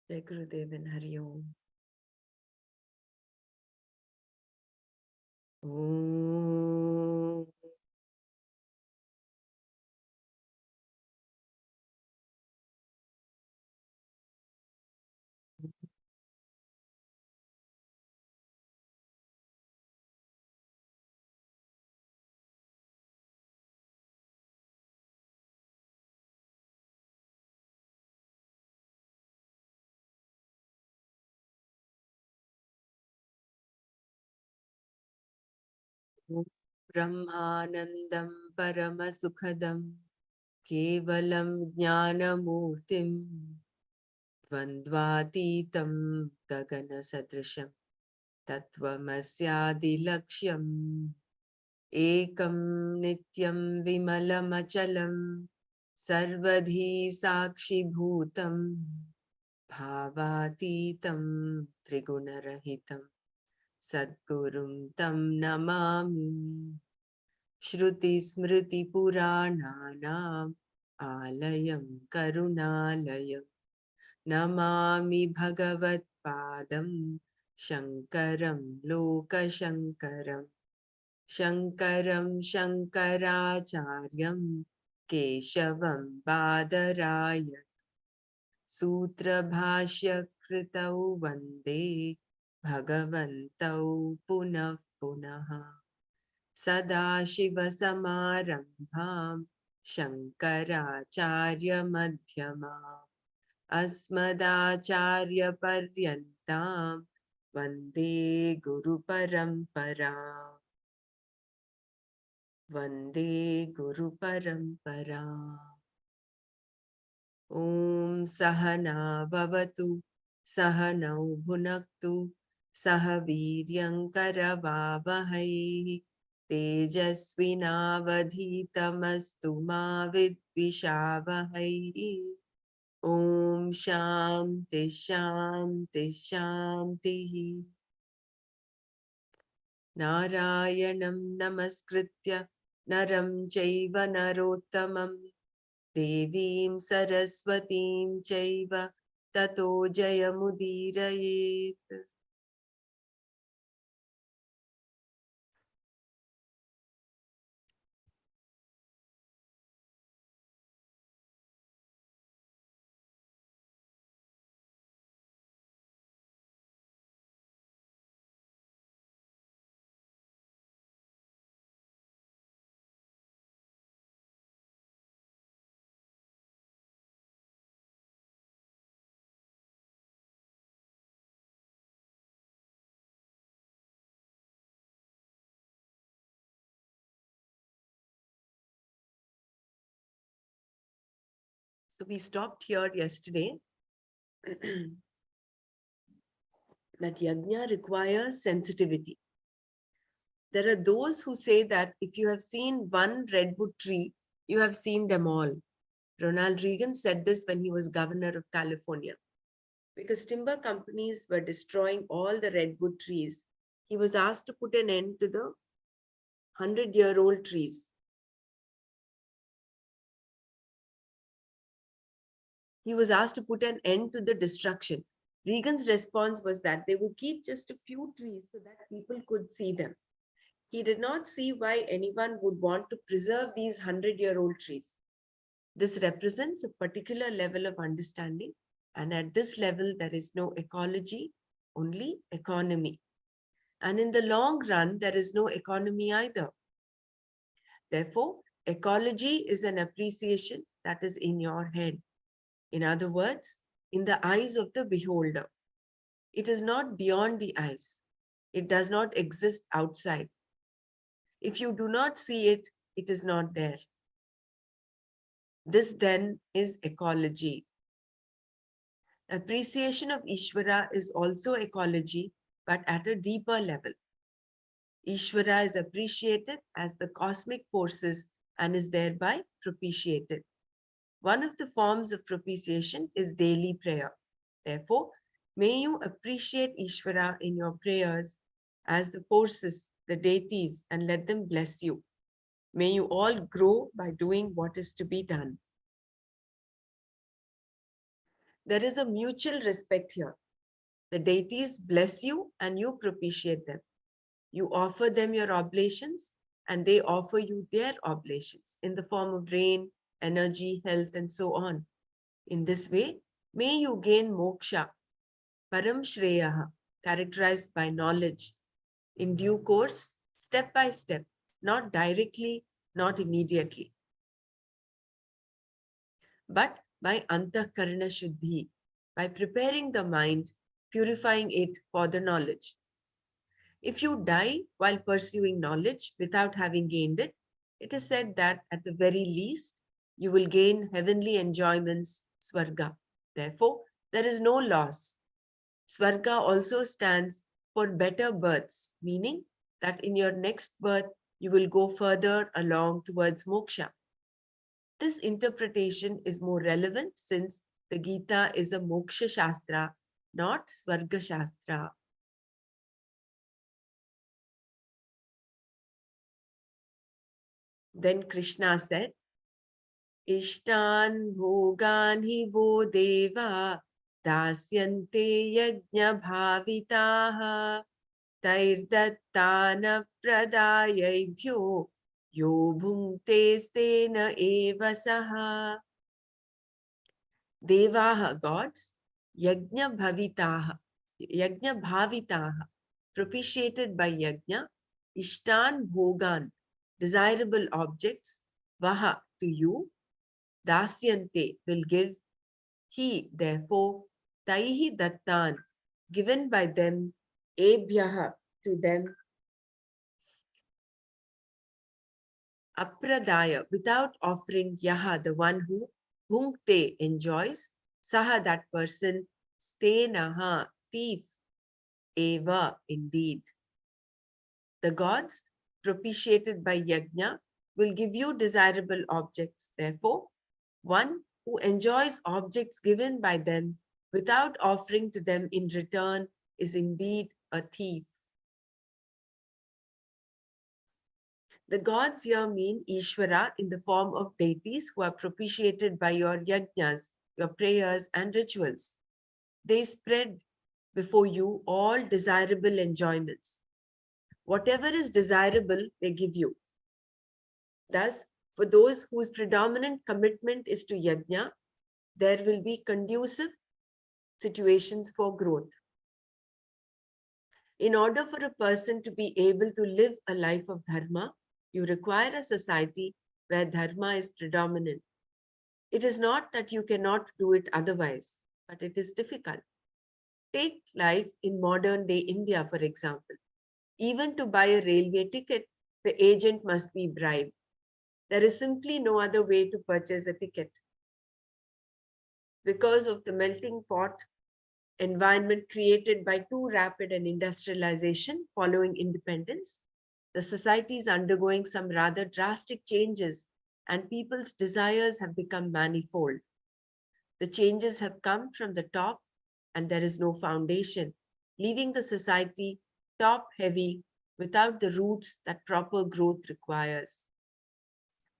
Jai Gurudev and Hari Om. Om. Brahmanandam Paramasukadam Kevalam Jnanamurtim Dvandvatitam Gagana Sadrisham Tattvamasyadilaksham Ekam Nityam Vimalamachalam Sarvadhi Sakshi Bhutam Bhavatitam Trigunarahitam Sadgurum Tam Namami Shruti Smriti Purananam Alayam Karunalayam Namami Bhagavat Padam Shankaram Lokashankaram Shankaram Shankaracharyam Keshavam Badaraya Sutra Bhashya Kritau Vande Bhagavantau Punav Punaha Sadashivasamarambham Shankaracharya Madhyamam Asmadacharya Paryantam Vande Guru Paramparam Vande Guru Paramparam Om Sahana Bhavatu Sahanau Bhunaktu Sahaviryankaravavahai Tejasvinavadhitamastu ma vidvishavahai Om Shanti Shanti Shanti Narayanam Namaskritya Naram Chaiva Narottamam Devim Saraswatim Chaiva Tato Jayamudirayet. So we stopped here yesterday that yajna requires sensitivity. There are those who say that if you have seen one redwood tree, you have seen them all. Ronald Reagan said this when he was governor of California. Because timber companies were destroying all the redwood trees, he was asked to put an end to the 100-year-old trees. He was asked to put an end to the destruction. Reagan's response was that they would keep just a few trees so that people could see them. He did not see why anyone would want to preserve these 100-year-old trees. This represents a particular level of understanding, and at this level, there is no ecology, only economy. And in the long run, there is no economy either. Therefore, ecology is an appreciation that is in your head. In other words, in the eyes of the beholder. It is not beyond the eyes. It does not exist outside. If you do not see it, it is not there. This then is ecology. Appreciation of Ishvara is also ecology, but at a deeper level. Ishvara is appreciated as the cosmic forces and is thereby propitiated. One of the forms of propitiation is daily prayer. Therefore, may you appreciate Ishvara in your prayers as the forces, the deities, and let them bless you. May you all grow by doing what is to be done. There is a mutual respect here. The deities bless you and you propitiate them. You offer them your oblations and they offer you their oblations in the form of rain, energy, health, and so on. In this way, may you gain moksha, param shreyaha, characterized by knowledge, in due course, step by step, not directly, not immediately, but by antahkarana shuddhi, by preparing the mind, purifying it for the knowledge. If you die while pursuing knowledge without having gained it, it is said that at the very least, you will gain heavenly enjoyments, swarga. Therefore, there is no loss. Swarga also stands for better births, meaning that in your next birth, you will go further along towards moksha. This interpretation is more relevant since the Gita is a moksha shastra, not swarga shastra. Then Krishna said, Ishtan bhogan hi vo deva dasyante yajna bhavitaha तैर्दत्तान प्रदायैभ्यो यो भुङ्क्ते स्तेन एव सः. Devaha, gods, yajna bhavitaha, propitiated by yajna, ishtan bhogan, desirable objects, vaha, to you, dasyante, will give, he, therefore, taihi dattan, given by them, ebhyaha, to them, apradaya, without offering, yaha, the one who, bhunkte, enjoys, saha, that person, stenaha, thief, eva, indeed. The gods, propitiated by yajna, will give you desirable objects. Therefore, one who enjoys objects given by them without offering to them in return is indeed a thief. The gods here mean Ishvara in the form of deities who are propitiated by your yajnas, your prayers and rituals. They spread before you all desirable enjoyments. Whatever is desirable, they give you. Thus, for those whose predominant commitment is to yajna, there will be conducive situations for growth. In order for a person to be able to live a life of dharma, you require a society where dharma is predominant. It is not that you cannot do it otherwise, but it is difficult. Take life in modern day India, for example. Even to buy a railway ticket, the agent must be bribed. There is simply no other way to purchase a ticket. Because of the melting pot environment created by too rapid an industrialization following independence, the society is undergoing some rather drastic changes and people's desires have become manifold. The changes have come from the top and there is no foundation, leaving the society top heavy without the roots that proper growth requires.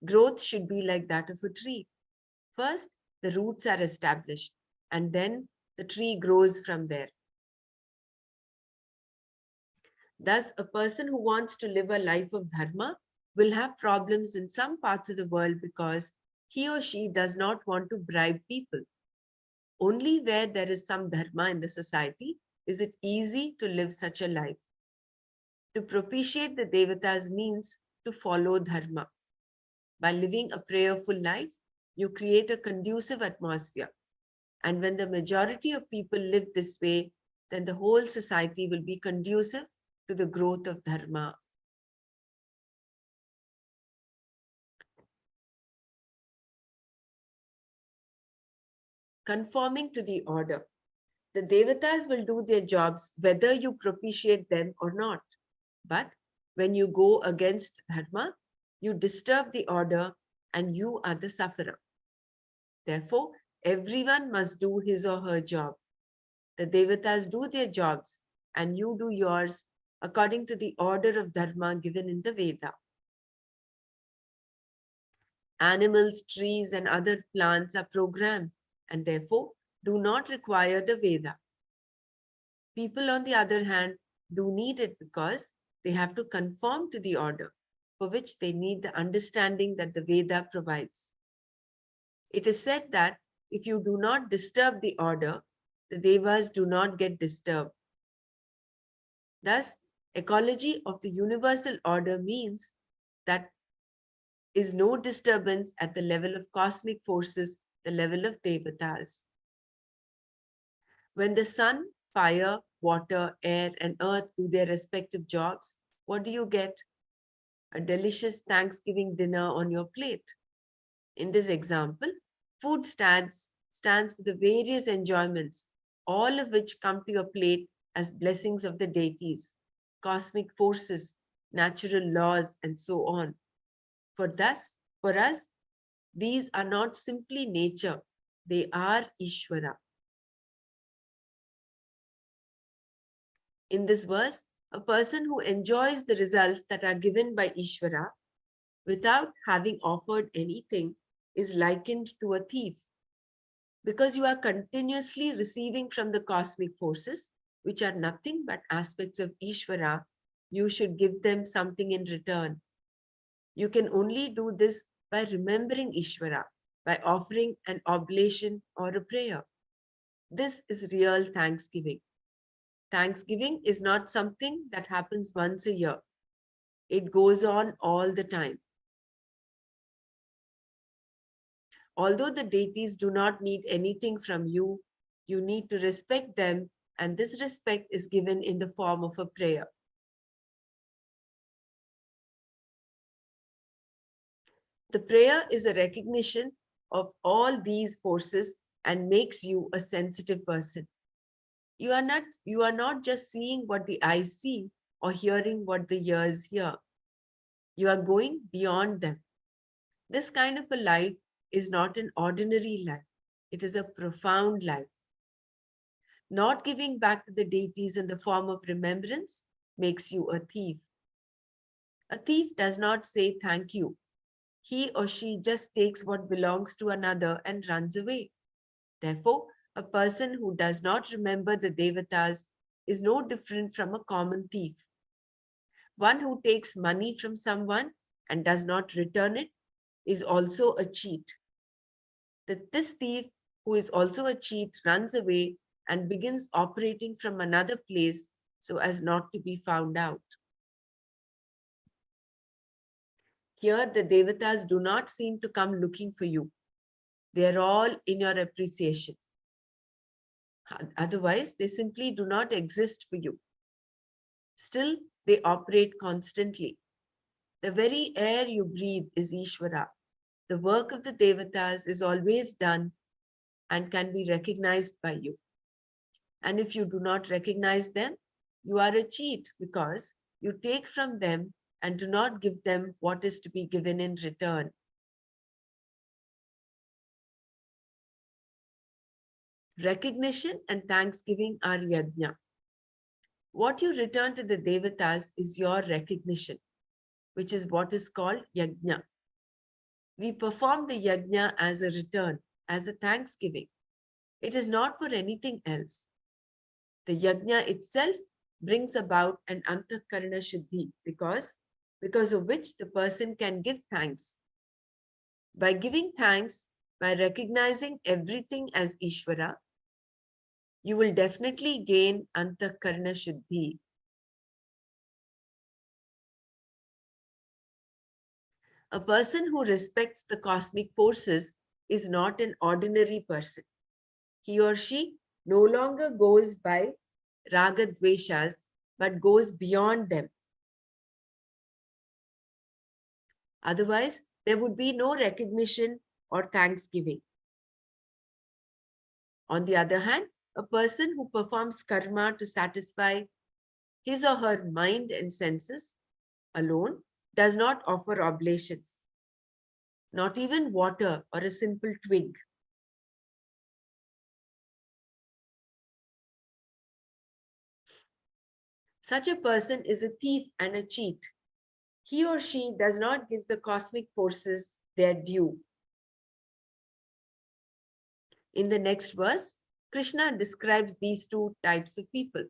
Growth should be like that of a tree. First, the roots are established and then the tree grows from there. Thus, a person who wants to live a life of dharma will have problems in some parts of the world because he or she does not want to bribe people. Only where there is some dharma in the society is it easy to live such a life. To propitiate the devatas means to follow dharma. By living a prayerful life, you create a conducive atmosphere. And when the majority of people live this way, then the whole society will be conducive to the growth of dharma. Conforming to the order. The devatas will do their jobs whether you propitiate them or not. But when you go against dharma, you disturb the order and you are the sufferer. Therefore, everyone must do his or her job. The devatas do their jobs and you do yours according to the order of dharma given in the Veda. Animals, trees, and other plants are programmed, and therefore do not require the Veda. People, on the other hand, do need it because they have to conform to the order, for which they need the understanding that the Veda provides. It is said that if you do not disturb the order, the Devas do not get disturbed. Thus, ecology of the universal order means that is no disturbance at the level of cosmic forces, the level of Devatas. When the sun, fire, water, air, and earth do their respective jobs, what do you get? A delicious Thanksgiving dinner on your plate. In this example, food stands for the various enjoyments, all of which come to your plate as blessings of the deities, cosmic forces, natural laws, and so on. For us, these are not simply nature, they are Ishvara. In this verse, a person who enjoys the results that are given by Ishvara without having offered anything is likened to a thief. Because you are continuously receiving from the cosmic forces, which are nothing but aspects of Ishvara, you should give them something in return. You can only do this by remembering Ishvara, by offering an oblation or a prayer. This is real thanksgiving. Thanksgiving is not something that happens once a year. It goes on all the time. Although the deities do not need anything from you, you need to respect them, and this respect is given in the form of a prayer. The prayer is a recognition of all these forces and makes you a sensitive person. You are not just seeing what the eyes see or hearing what the ears hear. You are going beyond them. This kind of a life is not an ordinary life. It is a profound life. Not giving back to the deities in the form of remembrance makes you a thief. A thief does not say thank you. He or she just takes what belongs to another and runs away. Therefore, a person who does not remember the Devatas is no different from a common thief. One who takes money from someone and does not return it is also a cheat. This thief, who is also a cheat, runs away and begins operating from another place so as not to be found out. Here, the Devatas do not seem to come looking for you. They are all in your appreciation. Otherwise, they simply do not exist for you. Still, they operate constantly. The very air you breathe is Ishvara. The work of the Devatas is always done and can be recognized by you. And if you do not recognize them, you are a cheat because you take from them and do not give them what is to be given in return. Recognition and thanksgiving are yajna. What you return to the Devatas is your recognition, which is what is called yajna. We perform the yajna as a return, as a thanksgiving. It is not for anything else. The yajna itself brings about an antakarana shuddhi because of which the person can give thanks. By giving thanks, by recognizing everything as Ishvara, you will definitely gain antakarana shuddhi. A person who respects the cosmic forces is not an ordinary person. He or she no longer goes by raga dveshas, but goes beyond them. Otherwise, there would be no recognition or thanksgiving. On the other hand, a person who performs karma to satisfy his or her mind and senses alone does not offer oblations, not even water or a simple twig. Such a person is a thief and a cheat. He or she does not give the cosmic forces their due. In the next verse, Krishna describes these two types of people.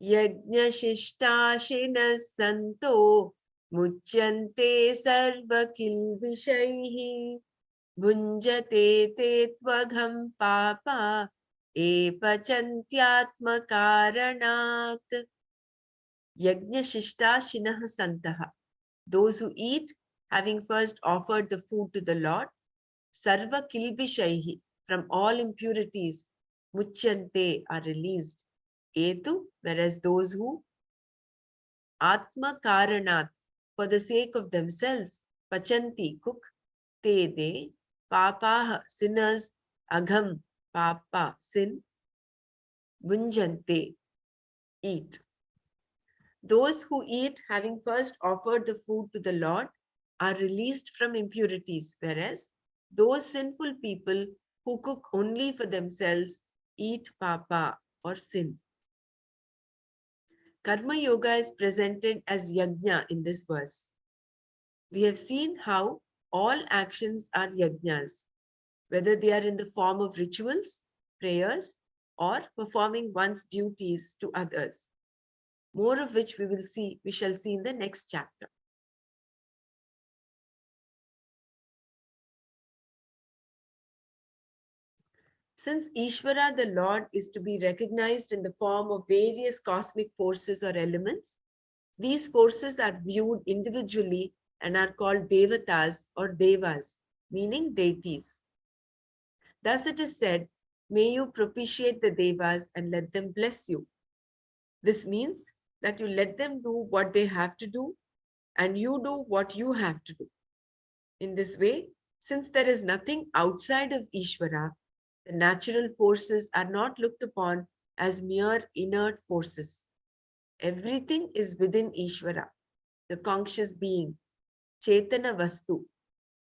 Yajnashishtashinas santo muchyante sarva kilvishaihi bhunjate te tvagham papa epachantyatma karanat. Yajnashishtashinah santaha. Those who eat, having first offered the food to the Lord, sarva kilbishaihi, from all impurities, muchyante, are released. Etu, whereas those who atma karanat, for the sake of themselves, pachanti, cook, te, they, papaha, sinners, agham, papa, sin, bunjante, eat. Those who eat, having first offered the food to the Lord, are released from impurities, whereas those sinful people who cook only for themselves eat papa or sin. Karma Yoga is presented as yajna in this verse. We have seen how all actions are yajnas, whether they are in the form of rituals, prayers, or performing one's duties to others. More of which we shall see in the next chapter. Since Ishvara, the Lord, is to be recognized in the form of various cosmic forces or elements, these forces are viewed individually and are called devatas or devas, meaning deities. Thus it is said, may you propitiate the devas and let them bless you. This means that you let them do what they have to do and you do what you have to do. In this way, since there is nothing outside of Ishvara, the natural forces are not looked upon as mere inert forces. Everything is within Ishvara, the conscious being, Chetana Vastu,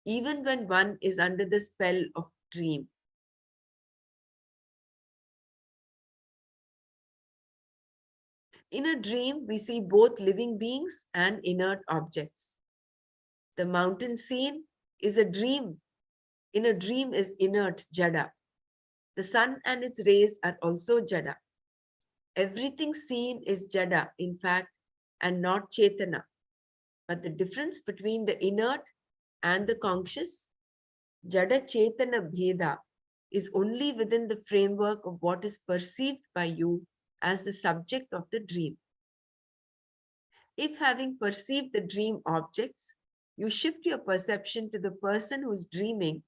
even when one is under the spell of dream. In a dream, we see both living beings and inert objects. The mountain scene is a dream. In a dream is inert, Jada. The sun and its rays are also Jada. Everything seen is Jada, in fact, and not Chetana. But the difference between the inert and the conscious, Jada Chetana Bheda, is only within the framework of what is perceived by you as the subject of the dream. If, having perceived the dream objects, you shift your perception to the person who is dreaming,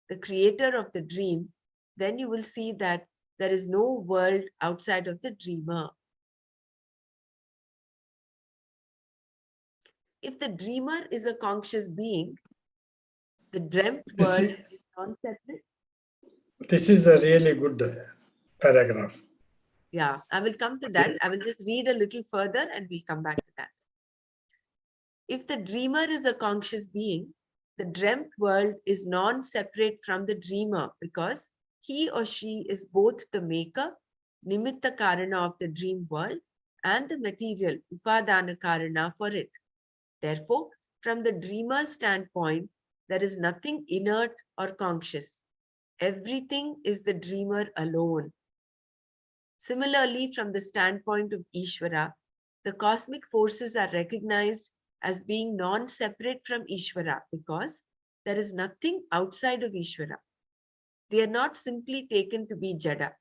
the creator of the dream, then you will see that there is no world outside of the dreamer. If the dreamer is a conscious being, the dreamt This world is, is non-separate. this is a really good paragraph. Yeah, I will come to that. I will just read a little further and we'll come back to that. If the dreamer is a conscious being, the dreamt world is non-separate from the dreamer because he or she is both the maker, nimitta karana of the dream world, and the material, upadana karana, for it. Therefore, from the dreamer's standpoint, there is nothing inert or conscious. Everything is the dreamer alone. Similarly, from the standpoint of Ishvara, the cosmic forces are recognized as being non-separate from Ishvara because there is nothing outside of Ishvara. They are not simply taken to be Jada.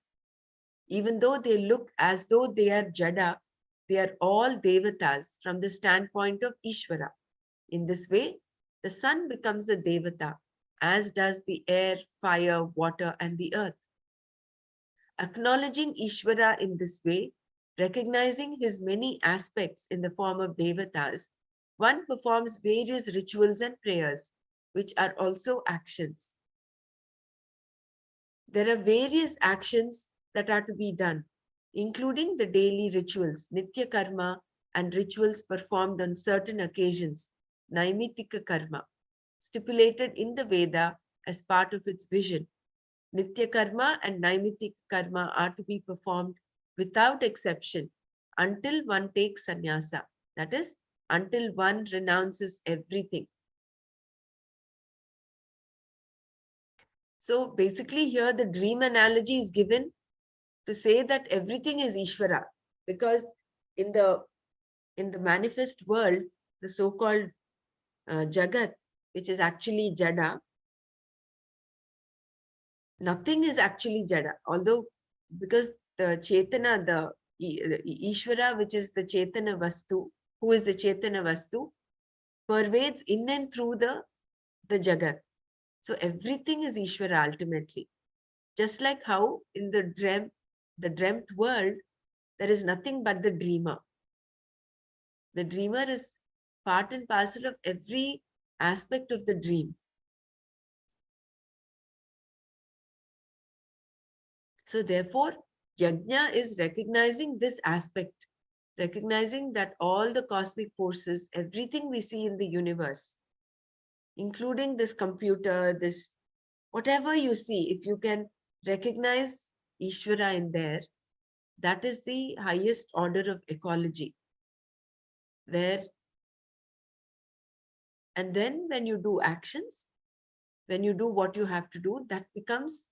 Even though they look as though they are Jada, they are all Devatas from the standpoint of Ishvara. In this way, the sun becomes a Devata, as does the air, fire, water, and the earth. Acknowledging Ishvara in this way, recognizing his many aspects in the form of Devatas, one performs various rituals and prayers, which are also actions. There are various actions that are to be done, including the daily rituals, Nitya Karma, and rituals performed on certain occasions, Naimitika Karma, stipulated in the Veda as part of its vision. Nitya Karma and Naimitik Karma are to be performed without exception until one takes sannyasa, that is, until one renounces everything. So basically here the dream analogy is given to say that everything is Ishvara, because in the manifest world, the so-called Jagat, which is actually Jada, nothing is actually Jada. Although, because the Chetana, the Ishvara, which is the Chetana Vastu, who is the Chetana Vastu, pervades in and through the Jagat. So everything is Ishvara ultimately. Just like how in the dreamt world, there is nothing but the dreamer. The dreamer is part and parcel of every aspect of the dream. So therefore, Yajna is recognizing this aspect, recognizing that all the cosmic forces, everything we see in the universe, including this computer, this whatever you see, if you can recognize Ishvara in there, that is the highest order of ecology. Where, and then when you do actions, when you do what you have to do, that becomes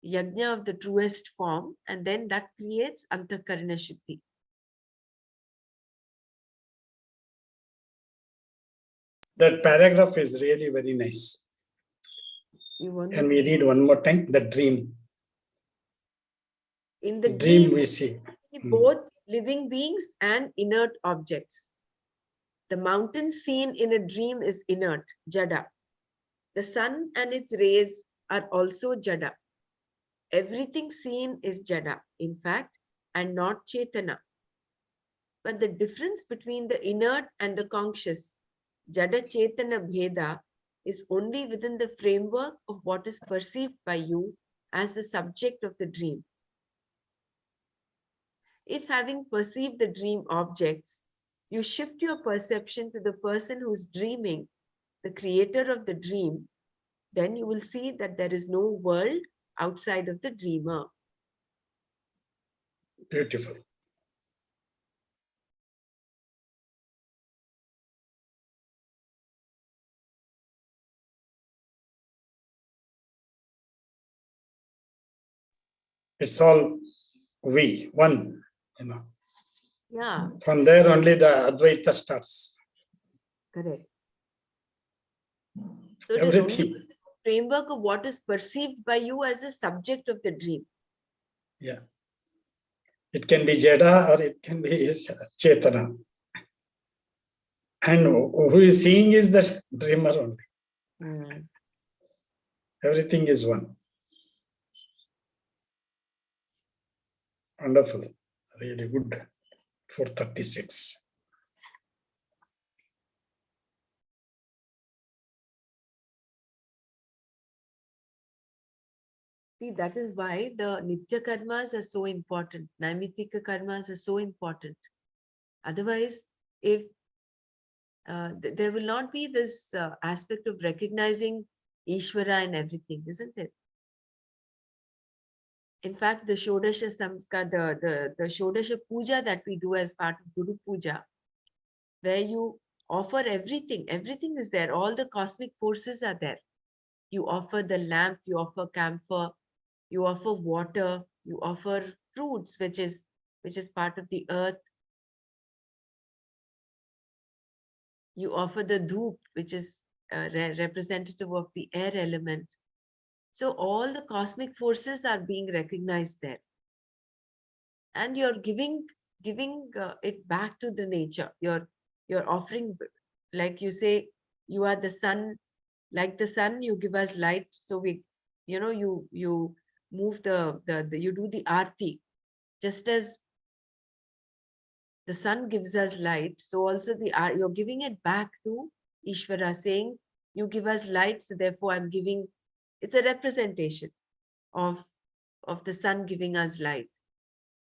Yajna of the truest form, and then that creates Antakarana Shuddhi. That paragraph is really very nice. Can we read one more time? The dream. In the dream we see both living beings and inert objects. The mountain seen in a dream is inert, Jada. The sun and its rays are also Jada. Everything seen is Jada, in fact, and not Chetana. But the difference between the inert and the conscious, Jada Chetana Bheda, is only within the framework of what is perceived by you as the subject of the dream. If, having perceived the dream objects, you shift your perception to the person who is dreaming, the creator of the dream, then you will see that there is no world outside of the dreamer. Beautiful. It's all we, one, Yeah. From there only the Advaita starts. Correct. So everything. It is only the framework of what is perceived by you as a subject of the dream. Yeah. It can be Jada or it can be Chetana. And who is seeing is the dreamer only. Everything is one. Wonderful. Really good. 436. See, that is why the Nitya karmas are so important. Naimitika karmas are so important. Otherwise, if there will not be this aspect of recognizing Ishvara and everything, isn't it? In fact, the Shodasha Samskar, the Shodasha Puja that we do as part of Guru Puja, where you offer everything, everything is there, all the cosmic forces are there. You offer the lamp, you offer camphor, you offer water, you offer fruits, which is part of the earth. You offer the dhoop, which is representative of the air element. So all the cosmic forces are being recognized there. And you're giving it back to the nature. You're offering, like you say, you are the sun, like the sun, you give us light. So we, you move you do the aarti, just as the sun gives us light. So also you're giving it back to Ishvara, saying, you give us light, so therefore I'm giving, it's a representation of the sun giving us light,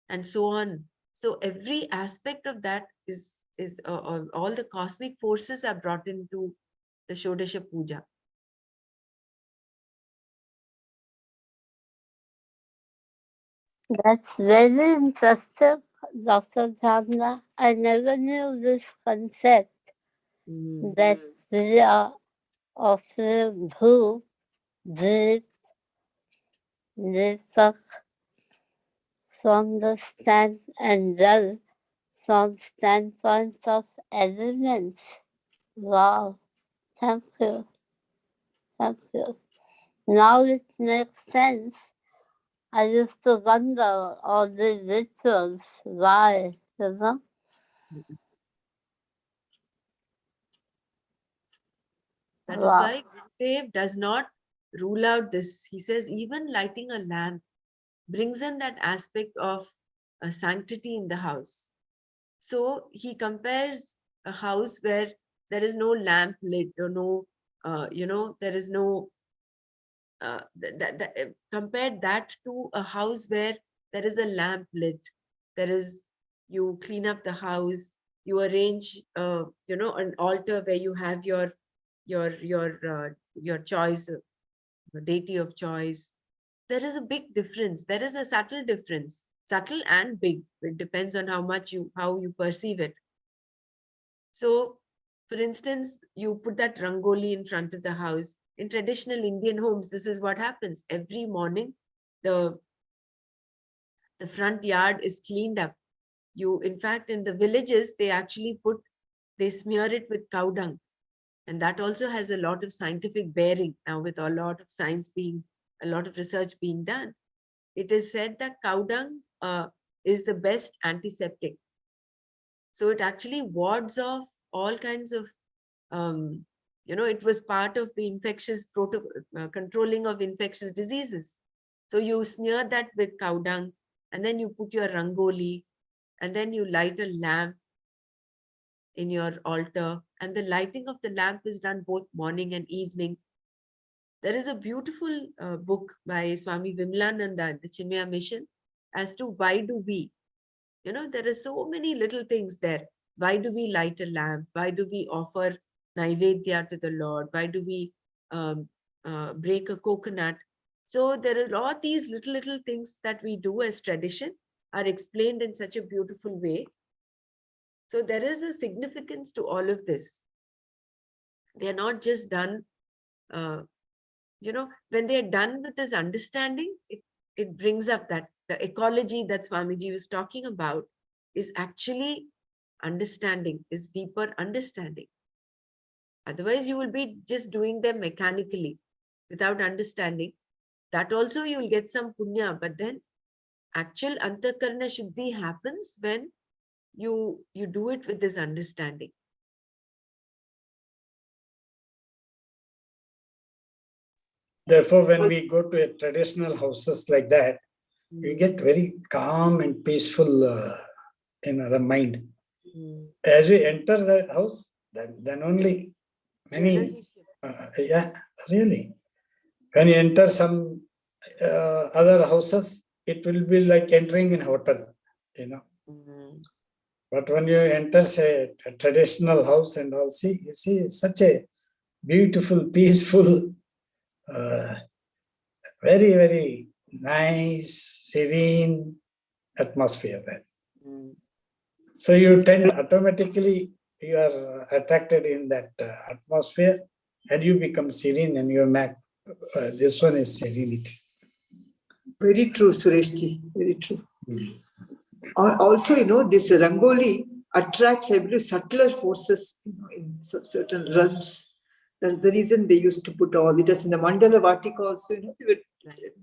and so on. So every aspect of that is all the cosmic forces are brought into the Shodasha Puja. That's very interesting, Dr. Chandra. I never knew this concept that we are offering dhoop, deep, Deepak from the standard from standpoint of elements. Wow, thank you. Thank you. Now it makes sense. I used to wonder all the rituals. Why, you know? That is Wow. why Gurudev does not rule out this. He says even lighting a lamp brings in that aspect of sanctity in the house. So he compares a house where there is no lamp lit or no, there is no, compare that to a house where there is a lamp lit. There is, you clean up the house, you arrange, an altar where you have your choice, your deity of choice. There is a big difference. There is a subtle difference, subtle and big. It depends on how you perceive it. So, for instance, you put that rangoli in front of the house. In traditional Indian homes, this is what happens. Every morning, the front yard is cleaned up. In fact, in the villages, they smear it with cow dung. And that also has a lot of scientific bearing now, with a lot of research being done. It is said that cow dung is the best antiseptic. So it actually wards off all kinds of, it was part of the infectious controlling of infectious diseases. So you smear that with cow dung, and then you put your rangoli, and then you light a lamp in your altar, and the lighting of the lamp is done both morning and evening. There is a beautiful book by Swami Vimlananda, the Chinmaya Mission, as to why do we, there are so many little things there. Why do we light a lamp? Why do we offer Naivedya to the Lord? Why do we break a coconut? So there are all these little things that we do as tradition are explained in such a beautiful way. So there is a significance to all of this. They are not just done, when they are done with this understanding, it brings up that the ecology that Swamiji was talking about is actually understanding, is deeper understanding. Otherwise, you will be just doing them mechanically without understanding. That also you will get some punya, but then actual antakarna shuddhi happens when you do it with this understanding. Therefore, when we go to a traditional houses like that, you get very calm and peaceful in the mind. As we enter that house, then only many, really. When you enter some other houses, it will be like entering in a hotel, But when you enter a traditional house and all, you see such a beautiful, peaceful, very, very nice, serene atmosphere there. So you tend automatically, you are attracted in that atmosphere, and you become serene, and you're mad. This one is serenity. Very true, Sureshji. Very true. Also, this Rangoli attracts, I believe, subtler forces, in certain realms. That's the reason they used to put all it is in the Mandala Vatika also, they were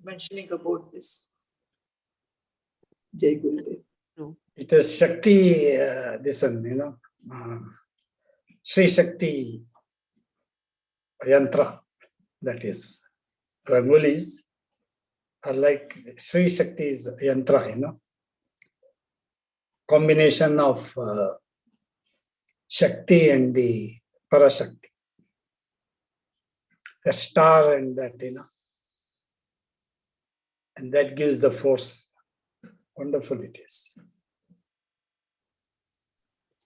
mentioning about this. Jai Gurudev. It is Shakti, this one, Sri Shakti Yantra, that is. Rangolis are like Sri Shakti's Yantra, combination of Shakti and the Parashakti. A star and that, and that gives the force. Wonderful it is.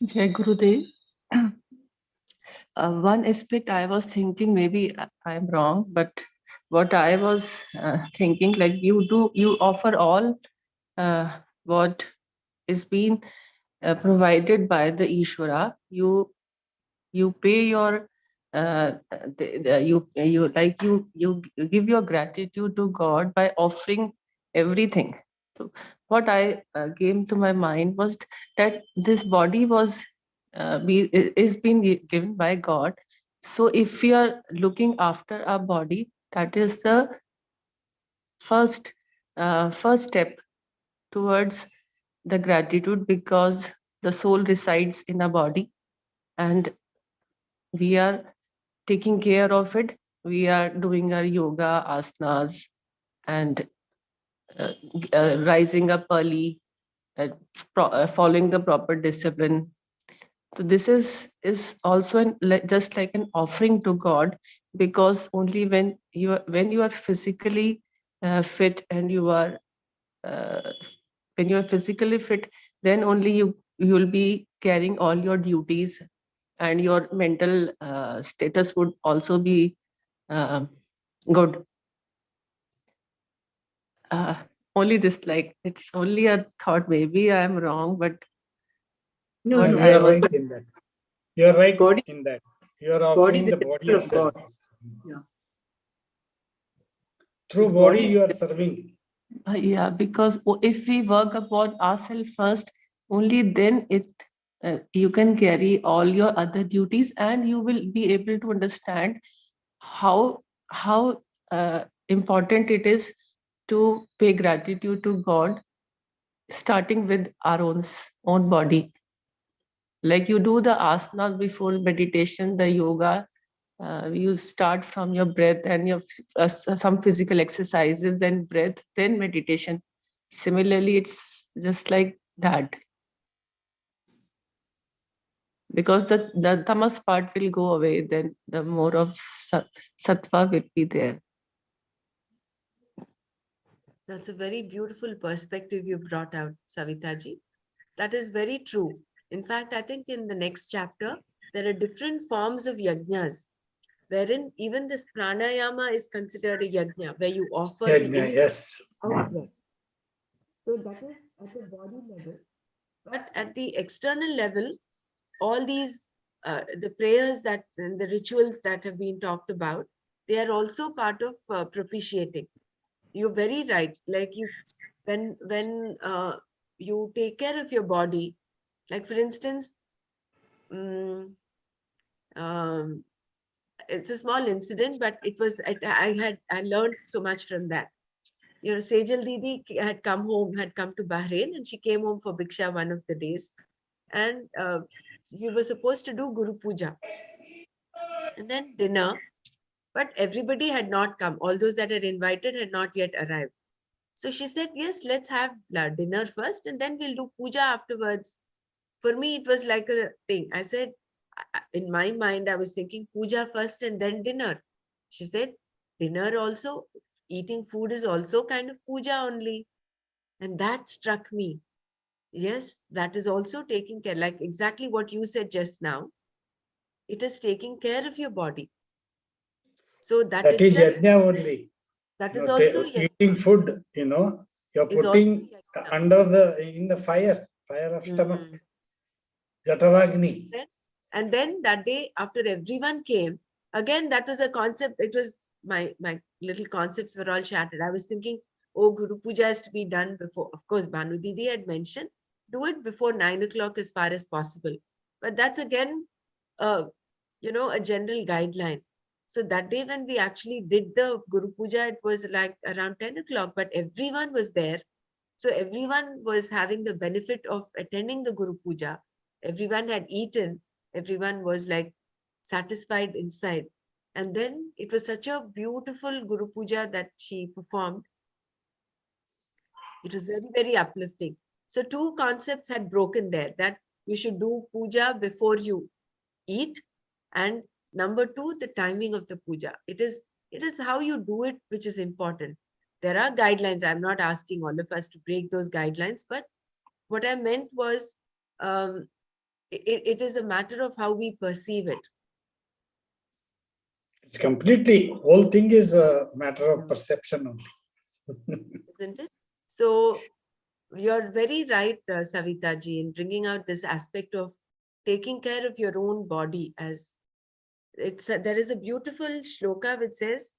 Jai Gurudev. One aspect I was thinking, maybe I'm wrong, but what I was thinking, like you offer all what is being provided by the Ishvara. You pay your you give your gratitude to God by offering everything. So what I came to my mind was that this body was is being given by God. So if we are looking after our body, that is the first step towards the gratitude, because the soul resides in a body and we are taking care of it. We are doing our yoga asanas and rising up early, following the proper discipline. So this is also just like an offering to God, because only when you are physically fit and uh, when you are physically fit, then only you will be carrying all your duties, and your mental status would also be uh, good. uh, Only this, like, it's only a thought, maybe I'm wrong, but No, what No, no, you I are was right in that. You are right body, in that. You are body is offering a the body temple as of well. God. Yeah. Through This body, body is you are serving. yeah, because if we work upon ourselves first, only then you can carry all your other duties, and you will be able to understand how important it is to pay gratitude to God, starting with our own body. Like you do the asanas before meditation, the yoga, you start from your breath and your some physical exercises, then breath, then meditation. Similarly, it's just like that, because the tamas part will go away, then the more of sattva will be there. That's a very beautiful perspective you brought out, Savitaji. That is very true. In fact, I think in the next chapter, there are different forms of yajnas, wherein even this pranayama is considered a yajna, where you offer the Yajna, in yes. out breath. So that is at the body level. But at the external level, all these, the prayers that, and the rituals that have been talked about, they are also part of propitiating. You're very right. Like when you take care of your body, like for instance, mm, um, it's a small incident, but it was I learned so much from that. You know, Sejal Didi had come to Bahrain, and she came home for Bhiksha one of the days, and we were supposed to do Guru Puja and then dinner, but everybody had not come. All those that had invited had not yet arrived. So she said, yes, let's have dinner first and then we'll do puja afterwards. For me, it was like a thing. I said, in my mind, I was thinking puja first and then dinner. She said, dinner also, eating food is also kind of puja only. And that struck me. Yes, that is also taking care, like exactly what you said just now. It is taking care of your body. So that That is itself, yajna only. that is also Eating food, you're is also putting yajna. in the fire of stomach, Mhm. Jataragni. And then that day, after everyone came, again, that was a concept. It was my little concepts were all shattered. I was thinking, oh, Guru Puja is to be done before. Of course, Banu Didi had mentioned, do it before 9 o'clock as far as possible. But that's again, uh, a general guideline. So that day when we actually did the Guru Puja, it was like around 10 o'clock, but everyone was there. So everyone was having the benefit of attending the Guru Puja. Everyone had eaten. Everyone was like satisfied inside. And then it was such a beautiful Guru Puja that she performed. It was very, very uplifting. So two concepts had broken there, that you should do puja before you eat, and number two, the timing of the puja. It is how you do it which is important. There are guidelines. I'm not asking all of us to break those guidelines, but what I meant was, um, it is a matter of how we perceive it, It's completely, whole thing is a matter of perception only. isn't it? So you're very right, Savita ji, in bringing out this aspect of taking care of your own body as there is a beautiful shloka which says,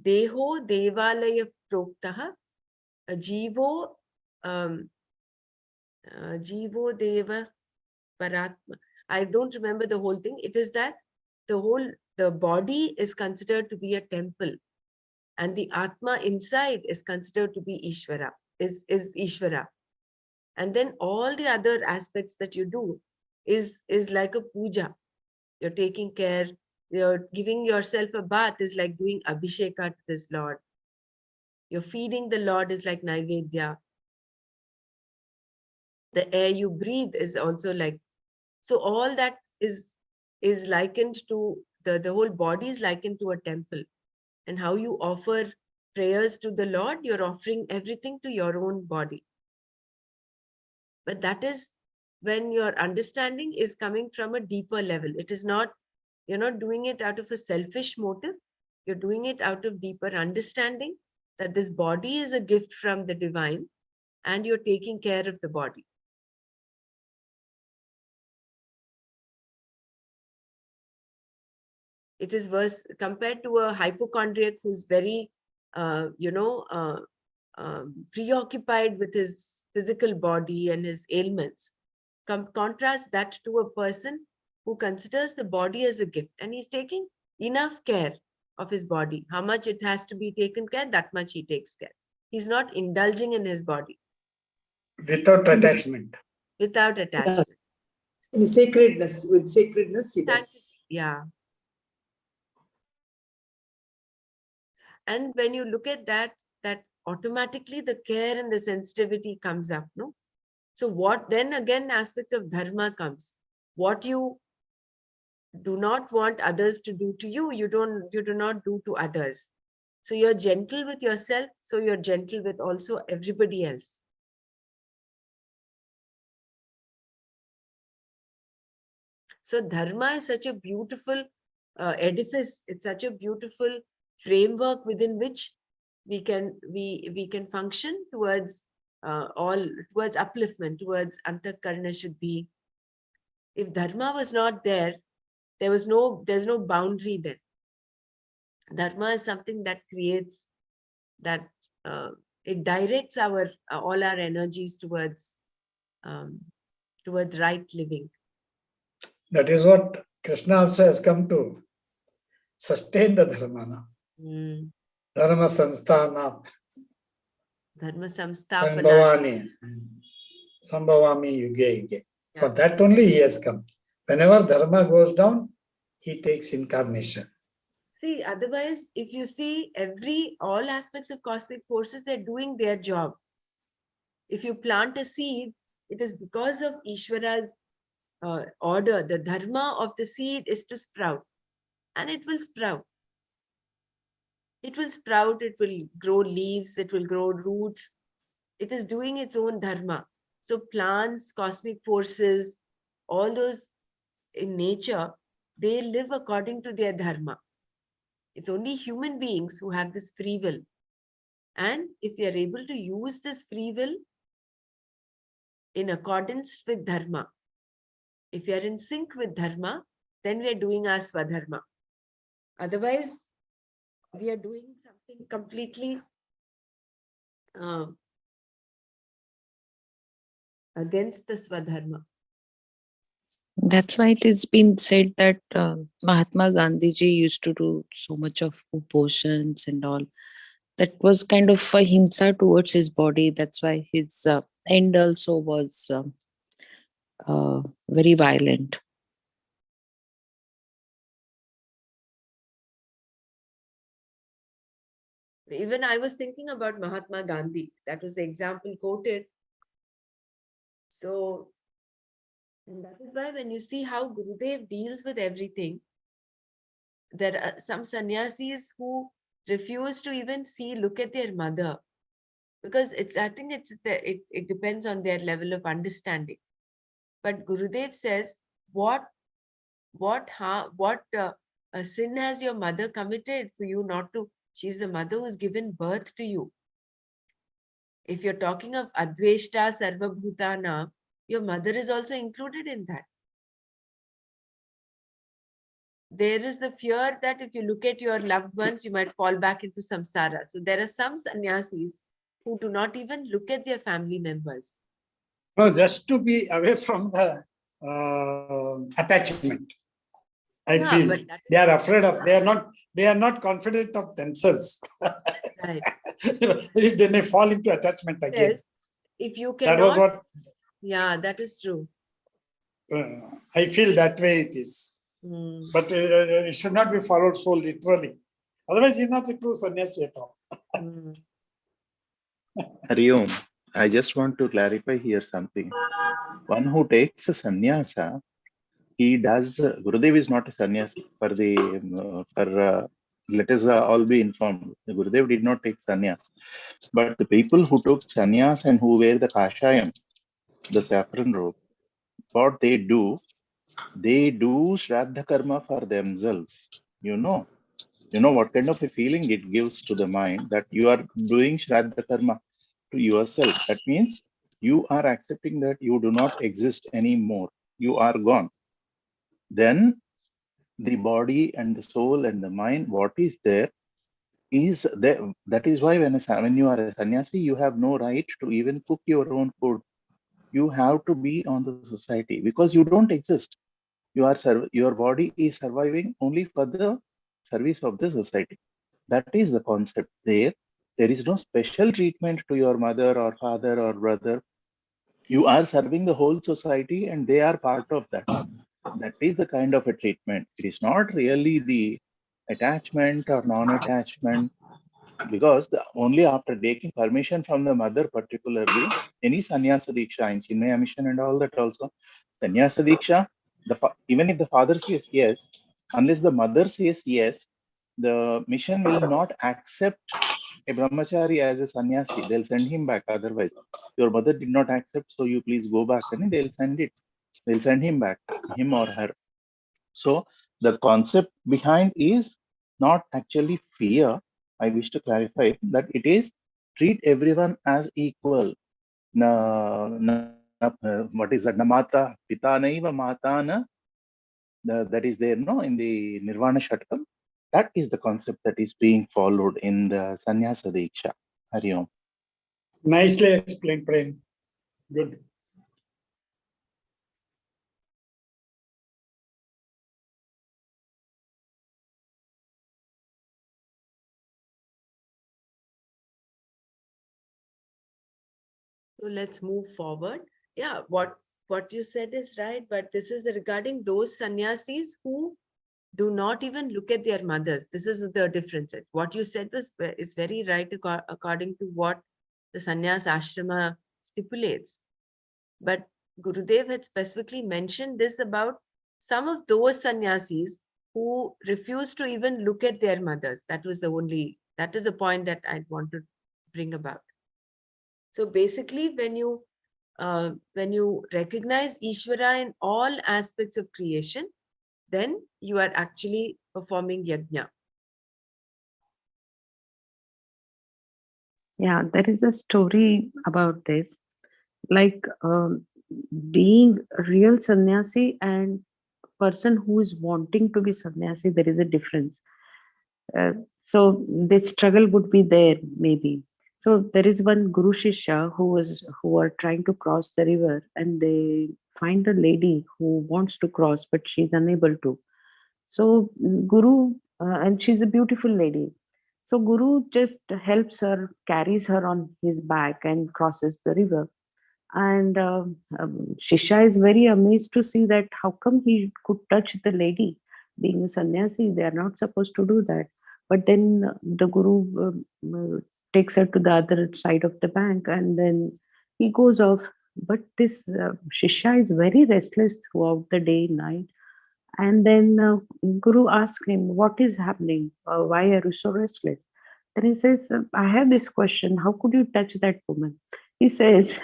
Deho Devalaya Proktaha Jivo Jivo Deva Paratma. I don't remember the whole thing. It is that the body is considered to be a temple, and the Atma inside is considered to be Ishvara, is Ishvara. And then all the other aspects that you do is like a puja. You're taking care, you're giving yourself a bath is like doing Abhisheka to this Lord. You're feeding the Lord is like Naivedya. The air you breathe is also like, so all that is likened to, the whole body is likened to a temple. And how you offer prayers to the Lord, you're offering everything to your own body. But that is when your understanding is coming from a deeper level. It is not, you're not doing it out of a selfish motive. You're doing it out of deeper understanding that this body is a gift from the divine and you're taking care of the body. It is worse compared to a hypochondriac who's very, preoccupied with his physical body and his ailments. Contrast that to a person who considers the body as a gift and he's taking enough care of his body. How much it has to be taken care, that much he takes care. He's not indulging in his body. Without attachment. Without attachment. In sacredness, with sacredness, he does. Yeah. And when you look at that automatically the care and the sensitivity comes up, no? So what then again aspect of dharma comes? What you do not want others to do to you, you do not do to others. So you're gentle with yourself, so you're gentle with also everybody else. So dharma is such a beautiful edifice. It's such a beautiful framework within which we can function towards towards upliftment, towards antakarana shuddhi. If dharma was not there, there's no boundary then. Dharma is something that creates, that it directs our all our energies towards right living. That is what Krishna also has come to sustain the dharma. Dharma samsthana. Dharma samsthapana. Sambhavami yuge yuge. For that only he has come. Whenever dharma goes down, he takes incarnation. See, otherwise, if you see all aspects of cosmic forces, they're doing their job. If you plant a seed, it is because of Ishvara's order. The dharma of the seed is to sprout, and it will sprout. It will sprout, it will grow leaves, it will grow roots. It is doing its own dharma. So plants, cosmic forces, all those in nature, they live according to their dharma. It's only human beings who have this free will. And if we are able to use this free will in accordance with dharma, if we are in sync with dharma, then we are doing our swadharma. Otherwise, we are doing something completely against the swadharma. That's why it has been said that Mahatma Gandhiji used to do so much of potions and all. That was kind of a himsa towards his body. That's why his end also was very violent. Even I was thinking about Mahatma Gandhi. That was the example quoted. So, and that is why when you see how Gurudev deals with everything, there are some sannyasis who refuse to even look at their mother, because I think it depends on their level of understanding. But Gurudev says, what sin has your mother committed for you not to? She's the mother who's given birth to you. If you're talking of Adveshta Sarvabhutana, your mother is also included in that. there is the fear that if you look at your loved ones, you might fall back into samsara. So there are some sannyasis who do not even look at their family members. No, just to be away from the attachment. I Yeah, feel but that they is are afraid of, they are not confident of themselves. right. They may fall into attachment again. Yes, if you That was cannot, what yeah, that is true. I feel that way it is. Mm. But it should not be followed so literally. Otherwise, he's not a true sannyasi at all. Mm. Hari Om, I just want to clarify here something. One who takes a sannyasa, he does. Gurudev is not a sannyasi. Let us all be informed. Gurudev did not take sannyas, but the people who took sannyas and who wear the kashayam, the saffron robe, what they do shraddha karma for themselves. You know what kind of a feeling it gives to the mind that you are doing shraddha karma to yourself. That means you are accepting that you do not exist anymore. You are gone. Then the body and the soul and the mind, what is there is there. That is why when you are a sannyasi, you have no right to even cook your own food. You have to be on the society because you don't exist. Your body is surviving only for the service of the society. That is the concept there. There is no special treatment to your mother or father or brother. You are serving the whole society and they are part of that. That is the kind of a treatment. It is not really the attachment or non-attachment, because only after taking permission from the mother, particularly any sannyasa diksha in Chinmaya mission and all that also, sannyasa diksha, even if the father says yes, unless the mother says yes, the mission will not accept a brahmachari as a sannyasi. They'll send him back. Otherwise, your mother did not accept, so you please go back, and they'll send him back, him or her. So the concept behind is not actually fear. I wish to clarify that it is treat everyone as equal. What is that? Namata pita naiva mata na. That is there, no, in the Nirvana Shatakam. That is the concept that is being followed in the Sannyasa Diksha. Hari Om. Nicely explained, Prem. Good. So let's move forward. Yeah, what you said is right, but this is regarding those sannyasis who do not even look at their mothers. This is the difference. What you said is very right according to what the sannyas ashrama stipulates. But Gurudev had specifically mentioned this about some of those sannyasis who refuse to even look at their mothers. That is the point that I want to bring about. So basically, when you recognize Ishvara in all aspects of creation, then you are actually performing yajna. Yeah, there is a story about this. Like being a real sannyasi and person who is wanting to be sannyasi, there is a difference. So this struggle would be there maybe. So there is one Guru Shishya who are trying to cross the river, and they find a lady who wants to cross, but she's unable to. So Guru, and she's a beautiful lady. So Guru just helps her, carries her on his back and crosses the river. And Shishya is very amazed to see that how come he could touch the lady. Being a sannyasi, they are not supposed to do that. But then the Guru takes her to the other side of the bank, and then he goes off. But this Shishya is very restless throughout the day, night. And then Guru asks him, "What is happening? Why are you so restless?" Then he says, "I have this question. How could you touch that woman?" He says,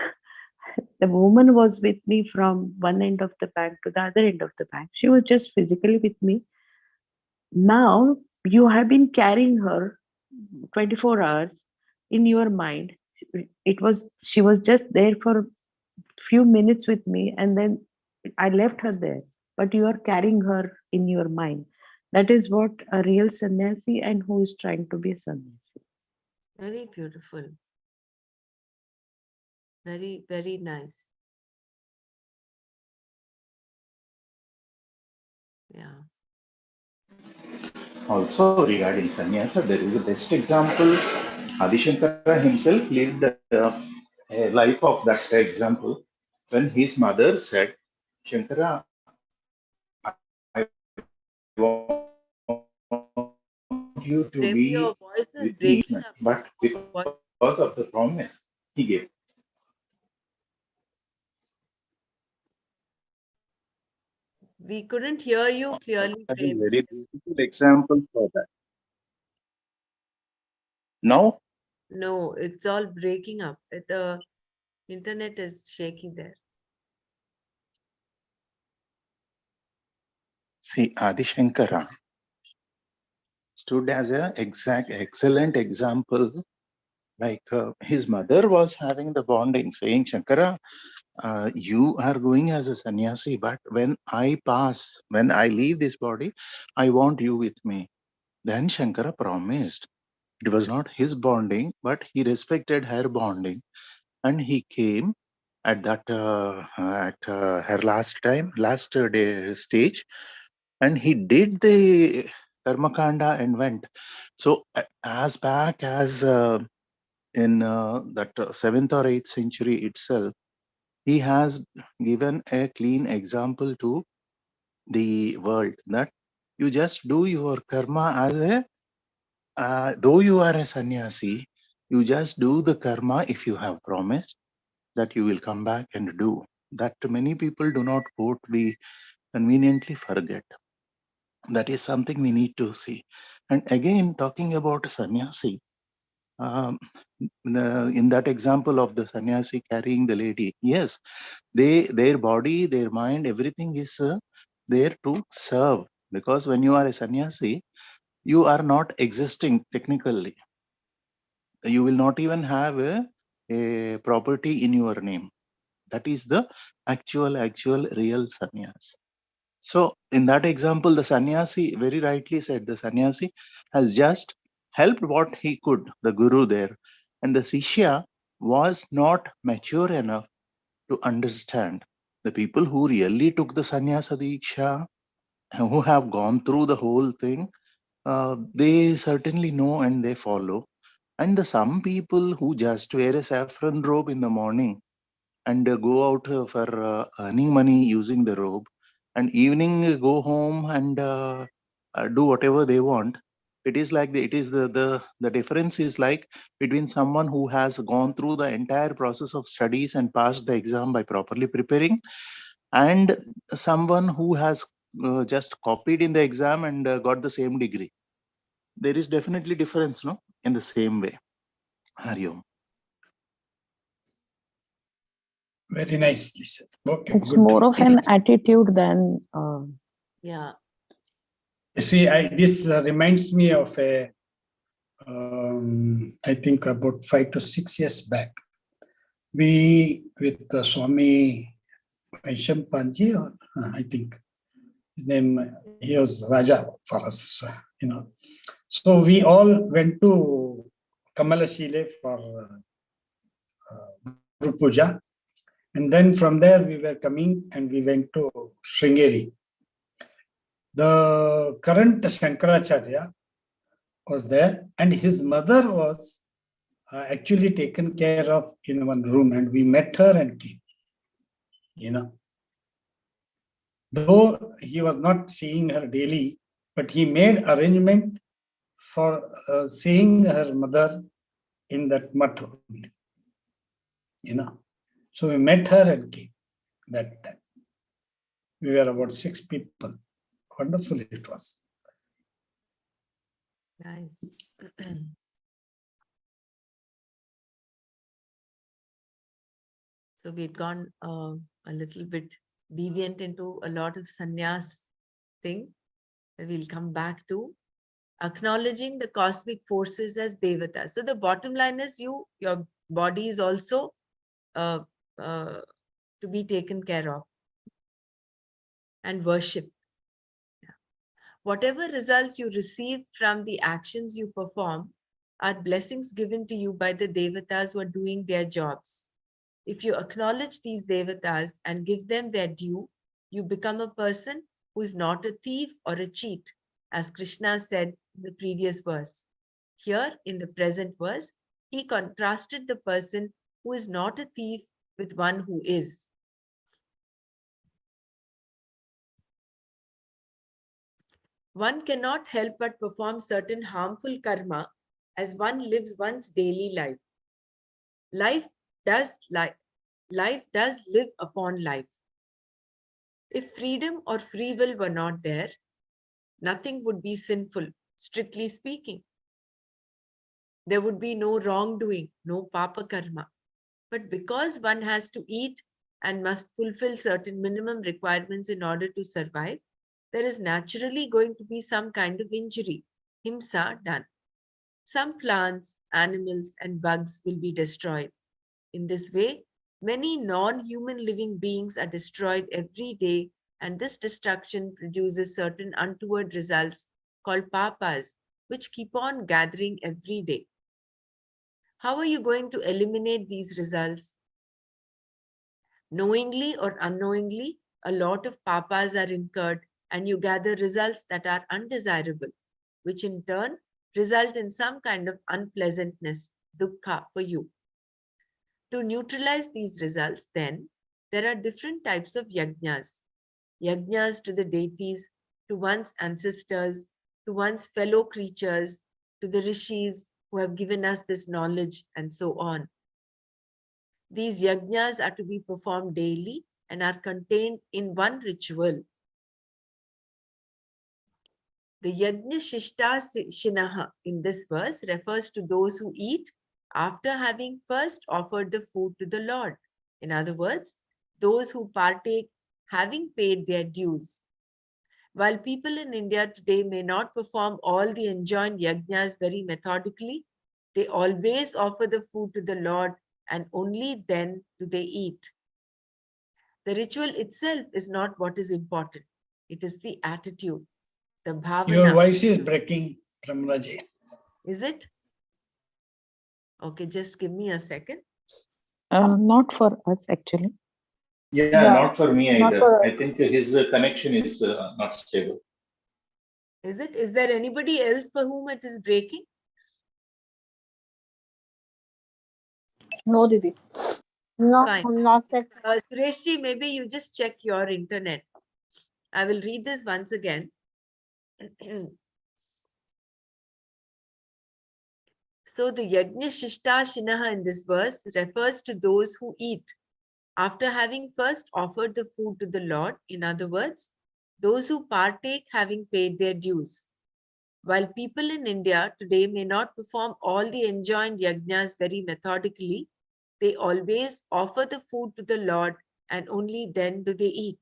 "The woman was with me from one end of the bank to the other end of the bank. She was just physically with me. Now you have been carrying her 24 hours in your mind. She was just there for few minutes with me, and then I left her there. But you are carrying her in your mind. That is what a real sannyasi and who is trying to be a sannyasi. Very beautiful. Very, very nice. Yeah. Also, regarding sannyasa, there is a best example. Adi Shankara himself lived a life of that example when his mother said, Shankara, I want you to Prem, be your voice is with me, breaking up. but Voice. because of the promise he gave. We couldn't hear you clearly, That is Prem. very beautiful example for that. Now, No, it's all breaking up. The internet is shaking there. see, Adi Shankara stood as an excellent example. Like his mother was having the bonding, saying, Shankara, you are going as a sannyasi, but when I pass, when I leave this body, I want you with me. Then Shankara promised. It was not his bonding, but he respected her bonding, and he came at that her last day stage, and he did the karmakanda and went. So as back as in that 7th or 8th century itself, he has given a clean example to the world that you just do your karma as a though you are a sannyasi, you just do the karma if you have promised that you will come back and do. That many people do not quote, we conveniently forget. That is something we need to see. And again, talking about a sannyasi, um, in that example of the sannyasi carrying the lady, yes, their body, their mind, everything is there to serve. Because when you are a sannyasi, you are not existing technically. You will not even have a property in your name. That is the actual real sannyas. So in that example, the sannyasi very rightly said, the sannyasi has just helped what he could, the guru there. And the Sishya was not mature enough to understand. The people who really took the sannyasa diksha, who have gone through the whole thing, they certainly know and they follow. And the some people who just wear a saffron robe in the morning and go out for earning money using the robe, and evening go home and do whatever they want. It is like it is the difference is like between someone who has gone through the entire process of studies and passed the exam by properly preparing, and someone who has just copied in the exam and got the same degree. There is definitely difference, no, in the same way. Hariom. Very nicely said. Okay, It's good. more of an attitude than Yeah. See, this reminds me of a, I think about 5 to 6 years back. We, with Swami Vaisham or I think his name, he was Raja for us, you know. So we all went to Kamalashile for Guru Puja. And then from there we were coming and we went to Sringeri. The current Shankaracharya was there and his mother was actually taken care of in one room, and we met her and came, you know. Though he was not seeing her daily, but he made arrangement for seeing her mother in that mutt, you know. So we met her and came that time. We were about 6 people. Wonderful it was. Nice. So we'd gone a little bit deviant into a lot of sannyas thing that we'll come back to. Acknowledging the cosmic forces as devatas. So the bottom line is your body is also uh, to be taken care of and worship. Yeah. Whatever results you receive from the actions you perform are blessings given to you by the devatas who are doing their jobs. If you acknowledge these devatas and give them their due, you become a person who is not a thief or a cheat, as Krishna said in the previous verse. Here, in the present verse, he contrasted the person who is not a thief with one who is. One cannot help but perform certain harmful karma as one lives one's daily life. Life does live upon life. If freedom or free will were not there, nothing would be sinful, strictly speaking. There would be no wrongdoing, no papa karma. But because one has to eat and must fulfill certain minimum requirements in order to survive, there is naturally going to be some kind of injury, himsa, done. Some plants, animals, and bugs will be destroyed. In this way, many non-human living beings are destroyed every day, and this destruction produces certain untoward results called papas, which keep on gathering every day. How are you going to eliminate these results? Knowingly or unknowingly, a lot of papas are incurred, and you gather results that are undesirable, which in turn result in some kind of unpleasantness, dukkha, for you. To neutralize these results, then, there are different types of yajnas. Yajnas to the deities, to one's ancestors, to one's fellow creatures, to the rishis who have given us this knowledge, and so on. These yajnas are to be performed daily and are contained in one ritual. The yajna shishta shinaha in this verse refers to those who eat after having first offered the food to the Lord. In other words, those who partake having paid their dues. While people in India today may not perform all the enjoined yajnas very methodically, they always offer the food to the Lord and only then do they eat. The ritual itself is not what is important. It is the attitude, the bhavana. Your voice is breaking, Ramraji. Is it? Okay, just give me a second. Not for us, actually. Yeah, not for me not either. for I us. think his connection is not stable. Is it? Is there anybody else for whom it is breaking? No, Didi. No, Fine. not that. Sureshji, maybe you just check your internet. I will read this once again. So the yajna shishta shinaha in this verse refers to those who eat after having first offered the food to the Lord. In other words, those who partake having paid their dues. While people in India today may not perform all the enjoined yajnas very methodically, they always offer the food to the Lord and only then do they eat.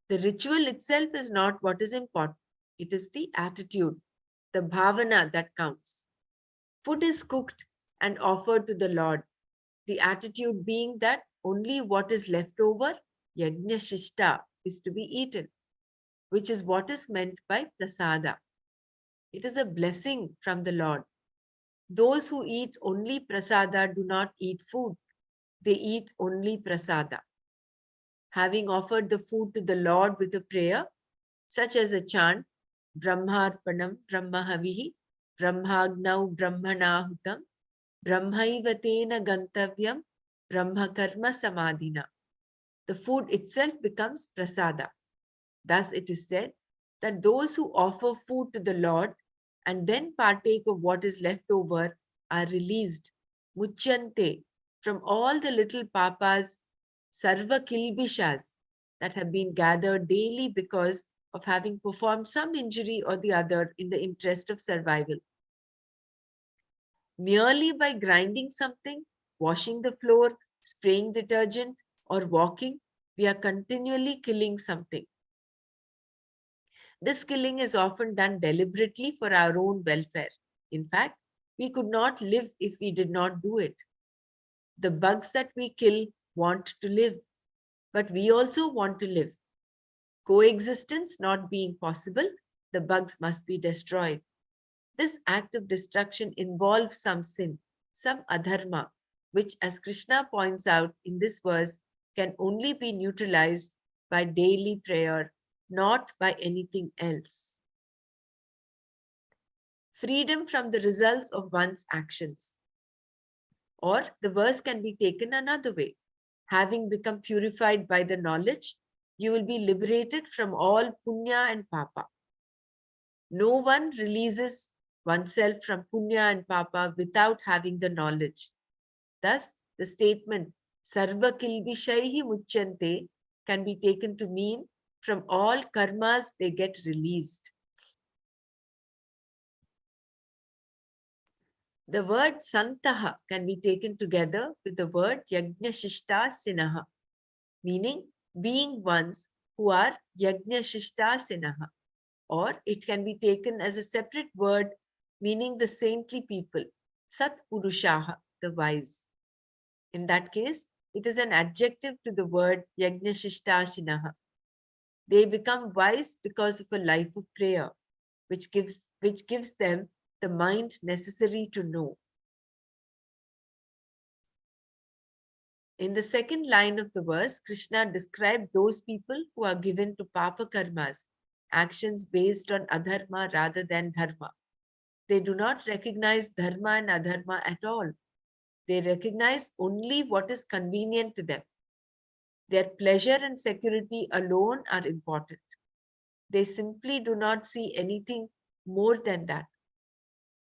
The ritual itself is not what is important. It is the attitude, the bhavana that counts. Food is cooked and offered to the Lord. The attitude being that only what is left over, yajna shishta, is to be eaten, which is what is meant by prasada. It is a blessing from the Lord. Those who eat only prasada do not eat food. They eat only prasada. Having offered the food to the Lord with a prayer, such as a chant, Brahmarpanam Brahmahavihi, Brahmagnau Brahmanahutam, Brahmaivatena Gantavyam, Brahmakarma Samadhina. The food itself becomes prasada. Thus it is said that those who offer food to the Lord and then partake of what is left over are released, muchyante, from all the little papas, sarva kilbishas, that have been gathered daily because of having performed some injury or the other in the interest of survival. Merely by grinding something, washing the floor, spraying detergent, or walking, we are continually killing something. This killing is often done deliberately for our own welfare. In fact, we could not live if we did not do it. The bugs that we kill want to live, but we also want to live. Coexistence not being possible, the bugs must be destroyed. This act of destruction involves some sin, some adharma, which, as Krishna points out in this verse, can only be neutralized by daily prayer, not by anything else. Freedom from the results of one's actions. Or the verse can be taken another way. Having become purified by the knowledge, you will be liberated from all punya and papa. No one releases oneself from punya and papa without having the knowledge. Thus, the statement sarva kilbishaihi muchyante can be taken to mean from all karmas they get released. The word santaha can be taken together with the word yajnashishta sinaha, meaning being ones who are yajnashishta sinaha. Or it can be taken as a separate word meaning the saintly people, sat purushaha, the wise. In that case, it is an adjective to the word yajnashishta. They become wise because of a life of prayer, which gives them the mind necessary to know. In the second line of the verse, Krishna described those people who are given to papa karmas, actions based on adharma rather than dharma. They do not recognize dharma and adharma at all. They recognize only what is convenient to them. Their pleasure and security alone are important. They simply do not see anything more than that.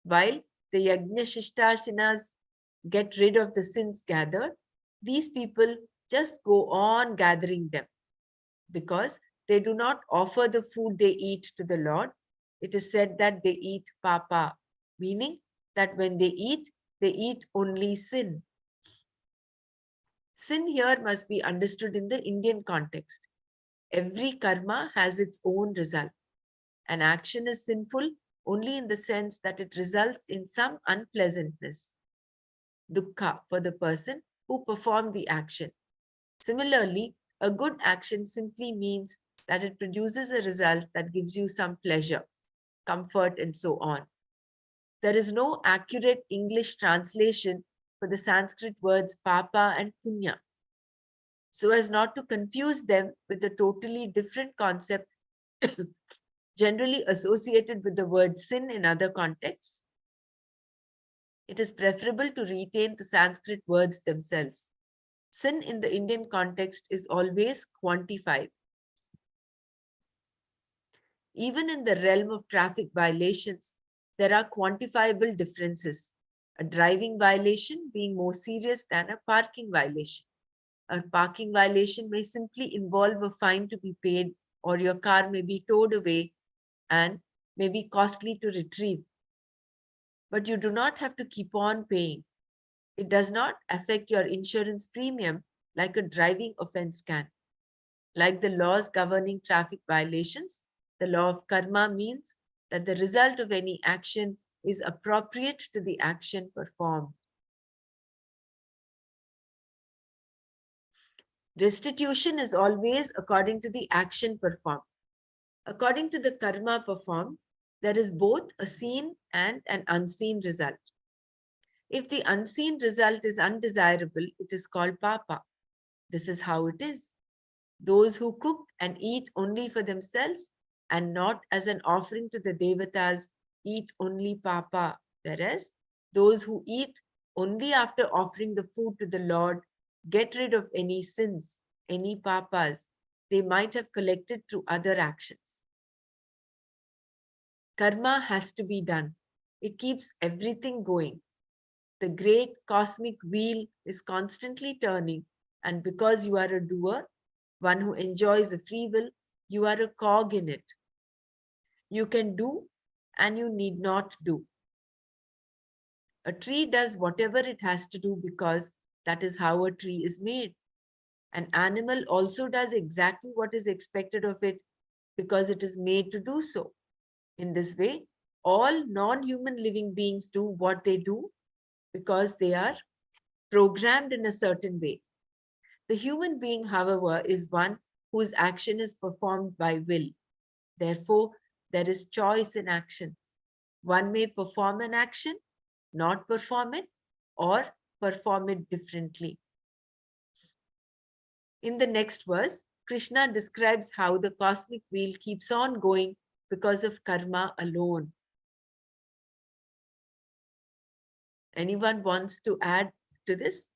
While the Yajnashishtashinas get rid of the sins gathered, these people just go on gathering them because they do not offer the food they eat to the Lord. It is said that they eat papa, meaning that when they eat only sin. Sin here must be understood in the Indian context. Every karma has its own result. An action is sinful only in the sense that it results in some unpleasantness, dukkha, for the person who performed the action. Similarly, a good action simply means that it produces a result that gives you some pleasure, comfort, and so on. There is no accurate English translation for the Sanskrit words papa and punya, so as not to confuse them with the totally different concept generally associated with the word sin in other contexts. It is preferable to retain the Sanskrit words themselves. Sin in the Indian context is always quantified. Even in the realm of traffic violations, there are quantifiable differences, a driving violation being more serious than a parking violation. A parking violation may simply involve a fine to be paid, or your car may be towed away and may be costly to retrieve. But you do not have to keep on paying. It does not affect your insurance premium like a driving offense can. Like the laws governing traffic violations, the law of karma means that the result of any action is appropriate to the action performed. Restitution is always according to the action performed. According to the karma performed, there is both a seen and an unseen result. If the unseen result is undesirable, it is called papa. This is how it is. Those who cook and eat only for themselves and not as an offering to the devatas eat only papa, whereas those who eat only after offering the food to the Lord get rid of any sins, any papas they might have collected through other actions. Karma has to be done. It keeps everything going. The great cosmic wheel is constantly turning, and because you are a doer, one who enjoys a free will, you are a cog in it. You can do and you need not do. A tree does whatever it has to do because that is how a tree is made. An animal also does exactly what is expected of it because it is made to do so. In this way, all non-human living beings do what they do because they are programmed in a certain way. The human being, however, is one whose action is performed by will. Therefore, there is choice in action. One may perform an action, not perform it, or perform it differently. In the next verse, Krishna describes how the cosmic wheel keeps on going because of karma alone. Anyone wants to add to this?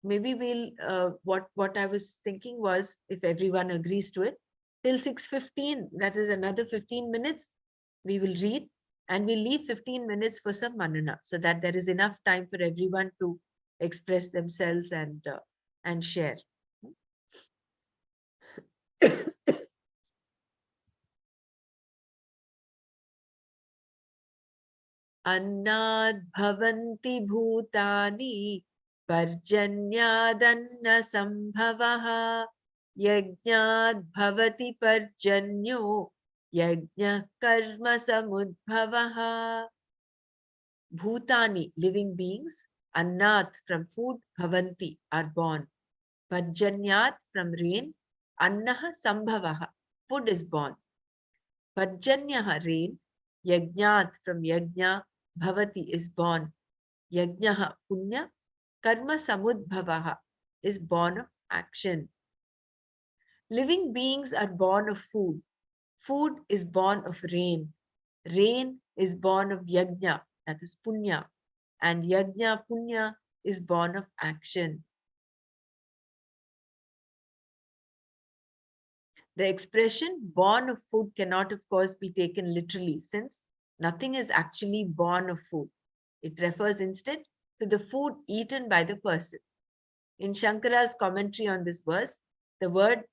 Maybe we'll, what I was thinking was, if everyone agrees to it, till 6:15, that is another 15 minutes, we will read, and we'll leave 15 minutes for some manana, so that there is enough time for everyone to express themselves and share. Annad bhavanti bhutani parjanyadanna sambhavaha yajnad bhavati parjanyo yajna karma samudbhavaha. Bhutani, living beings, annat, from food, bhavanti, are born. Parjanyat, from rain, annaha sambhavaha, food is born. Parjanyaha, rain, yajnat, from yajna, bhavati, is born. Yajnaha, punya, karma samudbhavaha, is born of action. Living beings are born of food. Food is born of rain. Rain is born of yajna, that is punya. And yajna, punya, is born of action. The expression born of food cannot, of course, be taken literally, since nothing is actually born of food. It refers instead to the food eaten by the person. In Shankara's commentary on this verse, the word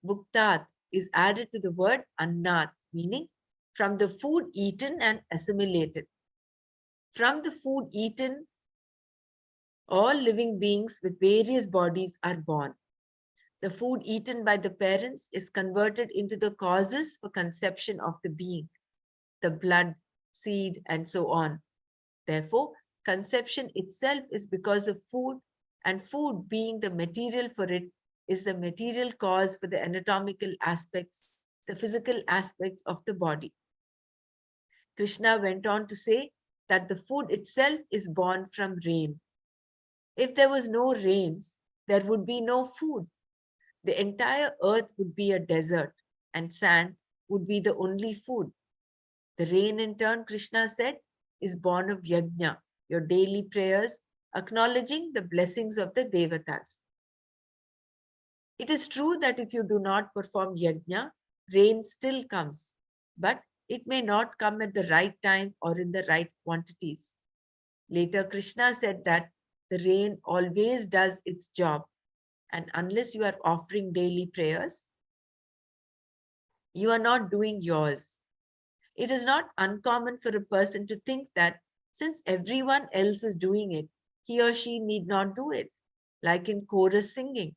bhuktat is added to the word annat, meaning from the food eaten and assimilated. From the food eaten, all living beings with various bodies are born. The food eaten by the parents is converted into the causes for conception of the being, the blood, seed, and so on. Therefore, conception itself is because of food, and food, being the material for it, is the material cause for the anatomical aspects, the physical aspects of the body. Krishna went on to say that the food itself is born from rain. If there was no rains, there would be no food. The entire earth would be a desert, and sand would be the only food. The rain, in turn, Krishna said, is born of yajna, your daily prayers, acknowledging the blessings of the devatas. It is true that if you do not perform yajna, rain still comes, but it may not come at the right time or in the right quantities. Later, Krishna said that the rain always does its job, and unless you are offering daily prayers, you are not doing yours. It is not uncommon for a person to think that since everyone else is doing it, he or she need not do it, like in chorus singing.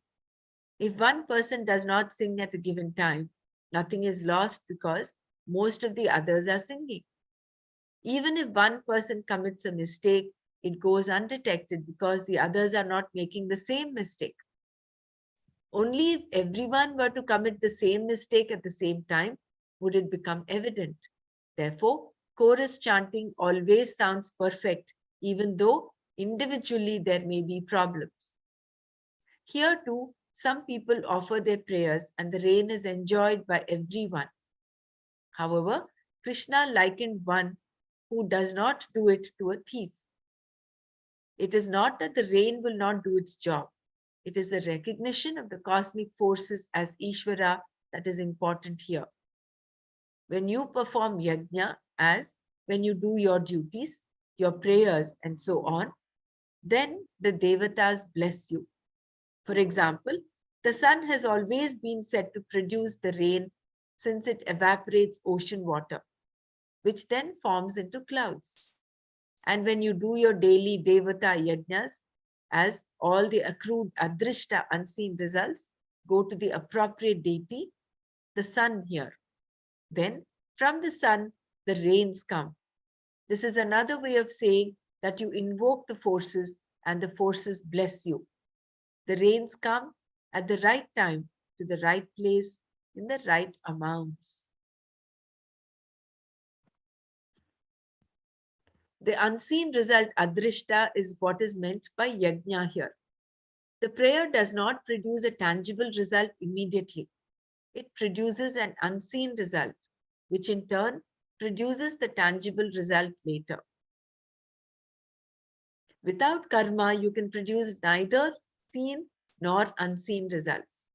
If one person does not sing at a given time, nothing is lost because most of the others are singing. Even if one person commits a mistake, it goes undetected because the others are not making the same mistake. Only if everyone were to commit the same mistake at the same time would it become evident. Therefore, chorus chanting always sounds perfect, even though individually there may be problems. Here too, some people offer their prayers and the rain is enjoyed by everyone. However, Krishna likened one who does not do it to a thief. It is not that the rain will not do its job. It is the recognition of the cosmic forces as Ishvara that is important here. When you perform yajna, as when you do your duties, your prayers, and so on, then the devatas bless you. For example, the sun has always been said to produce the rain since it evaporates ocean water, which then forms into clouds. And when you do your daily devata yajnas, as all the accrued adrishta unseen results go to the appropriate deity, the sun here. Then from the sun, the rains come. This is another way of saying that you invoke the forces and the forces bless you. The rains come at the right time, to the right place, in the right amounts. The unseen result, adrishta, is what is meant by yajna here. The prayer does not produce a tangible result immediately. It produces an unseen result, which in turn produces the tangible result later. Without karma, you can produce neither seen nor unseen results.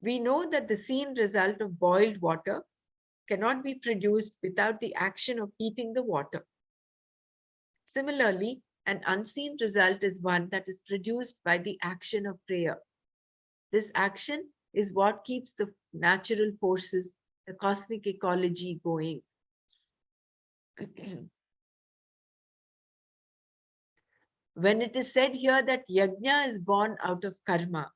We know that the seen result of boiled water cannot be produced without the action of heating the water. Similarly, an unseen result is one that is produced by the action of prayer. This action is what keeps the natural forces, the cosmic ecology going. When it is said here that yajna is born out of karma,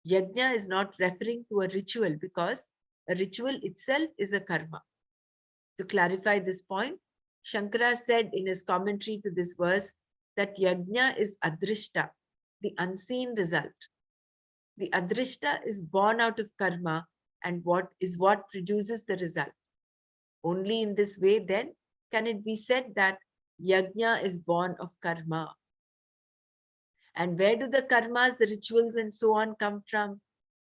yajna is not referring to a ritual because a ritual itself is a karma. To clarify this point, Shankara said in his commentary to this verse that yajna is adrishta, the unseen result. The adrishta is born out of karma and what produces the result. Only in this way then can it be said that yajna is born of karma. And where do the karmas, the rituals and so on come from?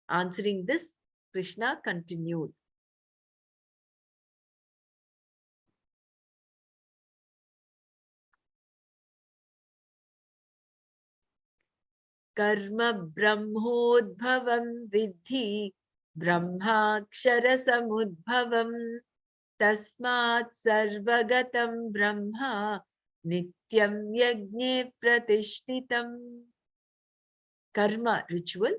Answering this, Krishna continued. Karma brahmodbhavam vidhi brahmakshara samudbhavam tasmat sarvagatam brahma nityam yagne pratishtitam. Karma, ritual,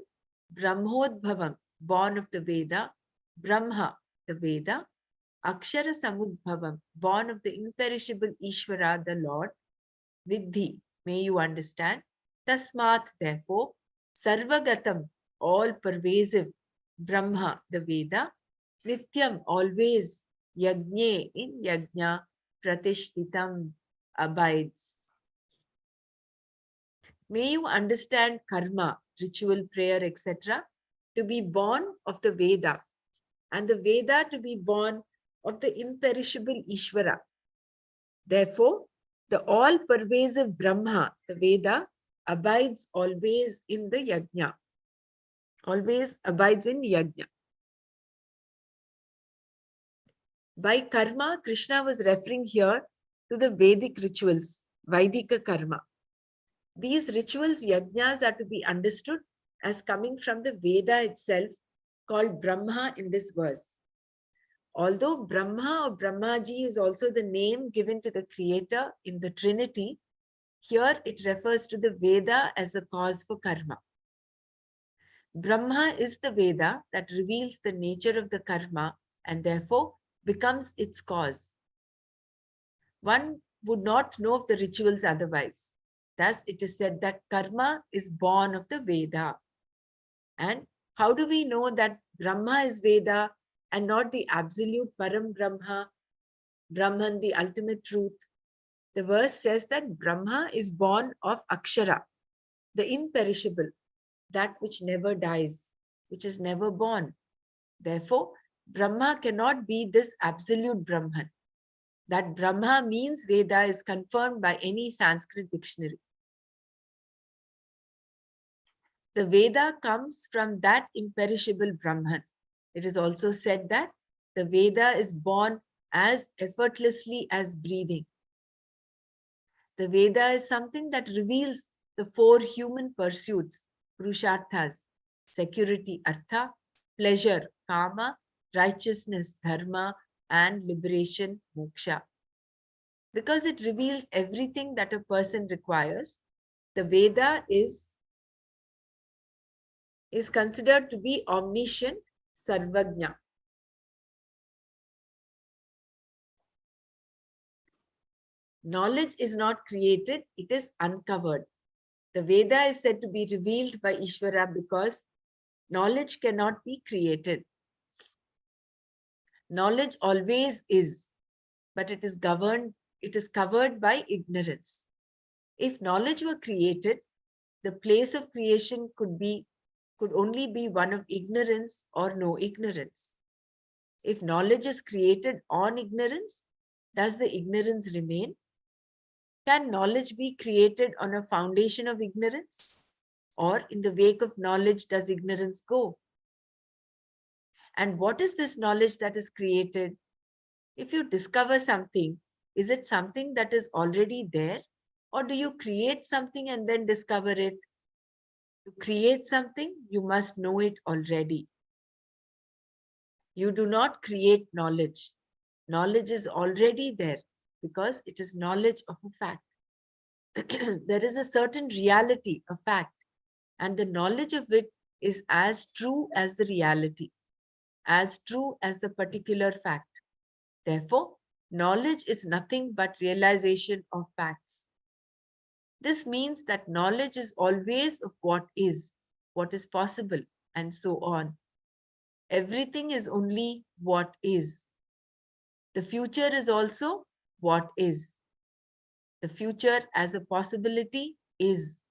brahmodbhavam, born of the Veda, Brahma, the Veda, Akshara samudbhavam, born of the imperishable Ishvara, the Lord, vidhi, may you understand, tasmat, therefore, sarvagatam, all pervasive, Brahma, the Veda, nityam, always, yagne, in yajna, pratishtitam, abides. May you understand karma, ritual, prayer, etc., to be born of the Veda, and the Veda to be born of the imperishable Ishvara. Therefore, the all-pervasive Brahma, the Veda, abides always in the yajna. Always abides in yajna. By karma, Krishna was referring here to the Vedic rituals, Vaidika karma. These rituals, yajnas, are to be understood as coming from the Veda itself, called Brahma in this verse. Although Brahma or Brahmaji is also the name given to the Creator in the Trinity, here it refers to the Veda as the cause for karma. Brahma is the Veda that reveals the nature of the karma and therefore becomes its cause. One would not know of the rituals otherwise. Thus, it is said that karma is born of the Veda. And how do we know that Brahma is Veda and not the absolute Param Brahma, Brahman, the ultimate truth? The verse says that Brahma is born of Akshara, the imperishable, that which never dies, which is never born. Therefore, Brahma cannot be this absolute Brahman. That Brahma means Veda is confirmed by any Sanskrit dictionary. The Veda comes from that imperishable Brahman. It is also said that the Veda is born as effortlessly as breathing. The Veda is something that reveals the four human pursuits, Purusharthas, security, Artha, pleasure, Kama, righteousness, Dharma, and liberation, Moksha. Because it reveals everything that a person requires, the Veda is considered to be omniscient, Sarvajna. Knowledge is not created, it is uncovered. The Veda is said to be revealed by Ishvara because knowledge cannot be created. Knowledge always is, but it is covered by ignorance. If knowledge were created, the place of creation could only be one of ignorance or no ignorance. If knowledge is created on ignorance, does the ignorance remain? Can knowledge be created on a foundation of ignorance? Or in the wake of knowledge does ignorance go? And what is this knowledge that is created? If you discover something, is it something that is already there? Or do you create something and then discover it? To create something, you must know it already. You do not create knowledge. Knowledge is already there because it is knowledge of a fact. There is a certain reality, a fact, and the knowledge of it is as true as the reality, as true as the particular fact. Therefore, knowledge is nothing but realization of facts. This means that knowledge is always of what is possible, and so on. Everything is only what is. The future is also what is. The future as a possibility is.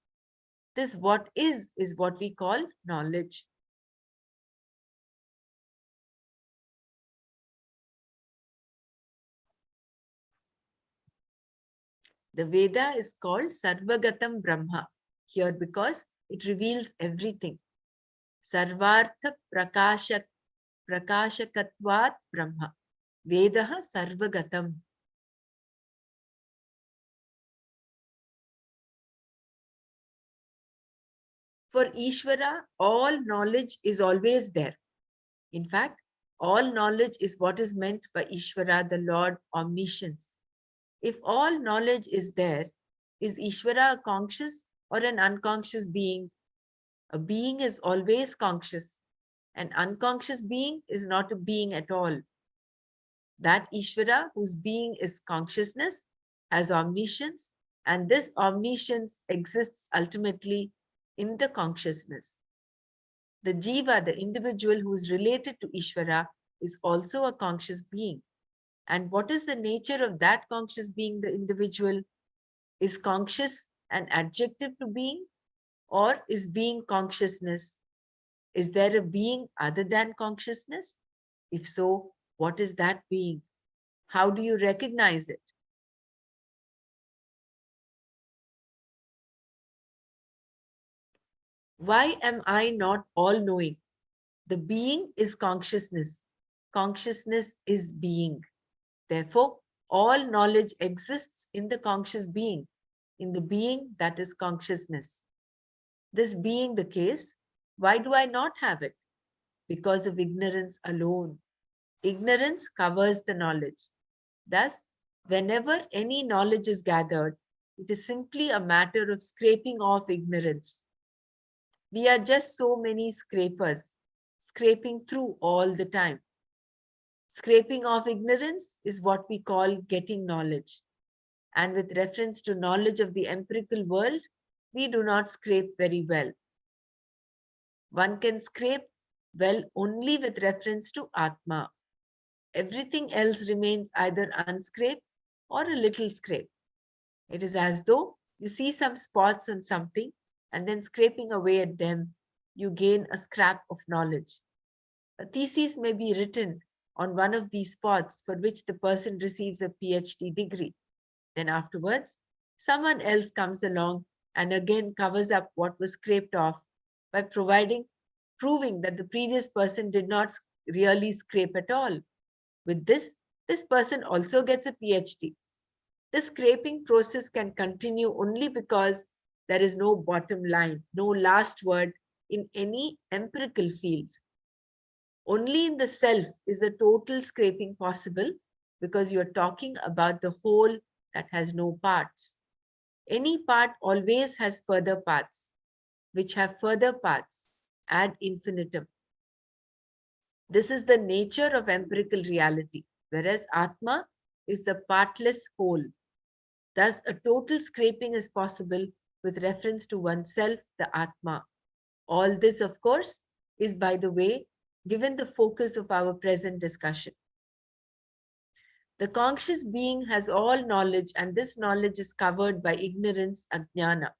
This what is what we call knowledge. The Veda is called Sarvagatam Brahma here because it reveals everything. Sarvartha Prakashakatvat Brahma. Vedaha Sarvagatam. For Ishvara, all knowledge is always there. In fact, all knowledge is what is meant by Ishvara, the Lord Omniscience. If all knowledge is there, is Ishvara a conscious or an unconscious being? A being is always conscious. An unconscious being is not a being at all. That Ishvara, whose being is consciousness, has omniscience, and this omniscience exists ultimately in the consciousness. The Jiva, the individual who is related to Ishvara, is also a conscious being. And what is the nature of that conscious being, the individual? Is conscious an adjective to being, or is being consciousness? Is there a being other than consciousness? If so, what is that being? How do you recognize it? Why am I not all-knowing? The being is consciousness. Consciousness is being. Therefore, all knowledge exists in the conscious being, in the being that is consciousness. This being the case, why do I not have it? Because of ignorance alone. Ignorance covers the knowledge. Thus, whenever any knowledge is gathered, it is simply a matter of scraping off ignorance. We are just so many scrapers, scraping through all the time. Scraping off ignorance is what we call getting knowledge. And with reference to knowledge of the empirical world, we do not scrape very well. One can scrape well only with reference to Atma. Everything else remains either unscraped or a little scrape. It is as though you see some spots on something and then scraping away at them, you gain a scrap of knowledge. A thesis may be written on one of these spots for which the person receives a PhD degree. Then afterwards, someone else comes along and again covers up what was scraped off by proving that the previous person did not really scrape at all. With this person also gets a PhD. The scraping process can continue only because there is no bottom line, no last word in any empirical field. Only in the self is a total scraping possible because you're talking about the whole that has no parts. Any part always has further parts, which have further parts ad infinitum. This is the nature of empirical reality, whereas Atma is the partless whole. Thus, a total scraping is possible with reference to oneself, the Atma. All this, of course, is, by the way, given the focus of our present discussion. The conscious being has all knowledge, and this knowledge is covered by ignorance, ajnana.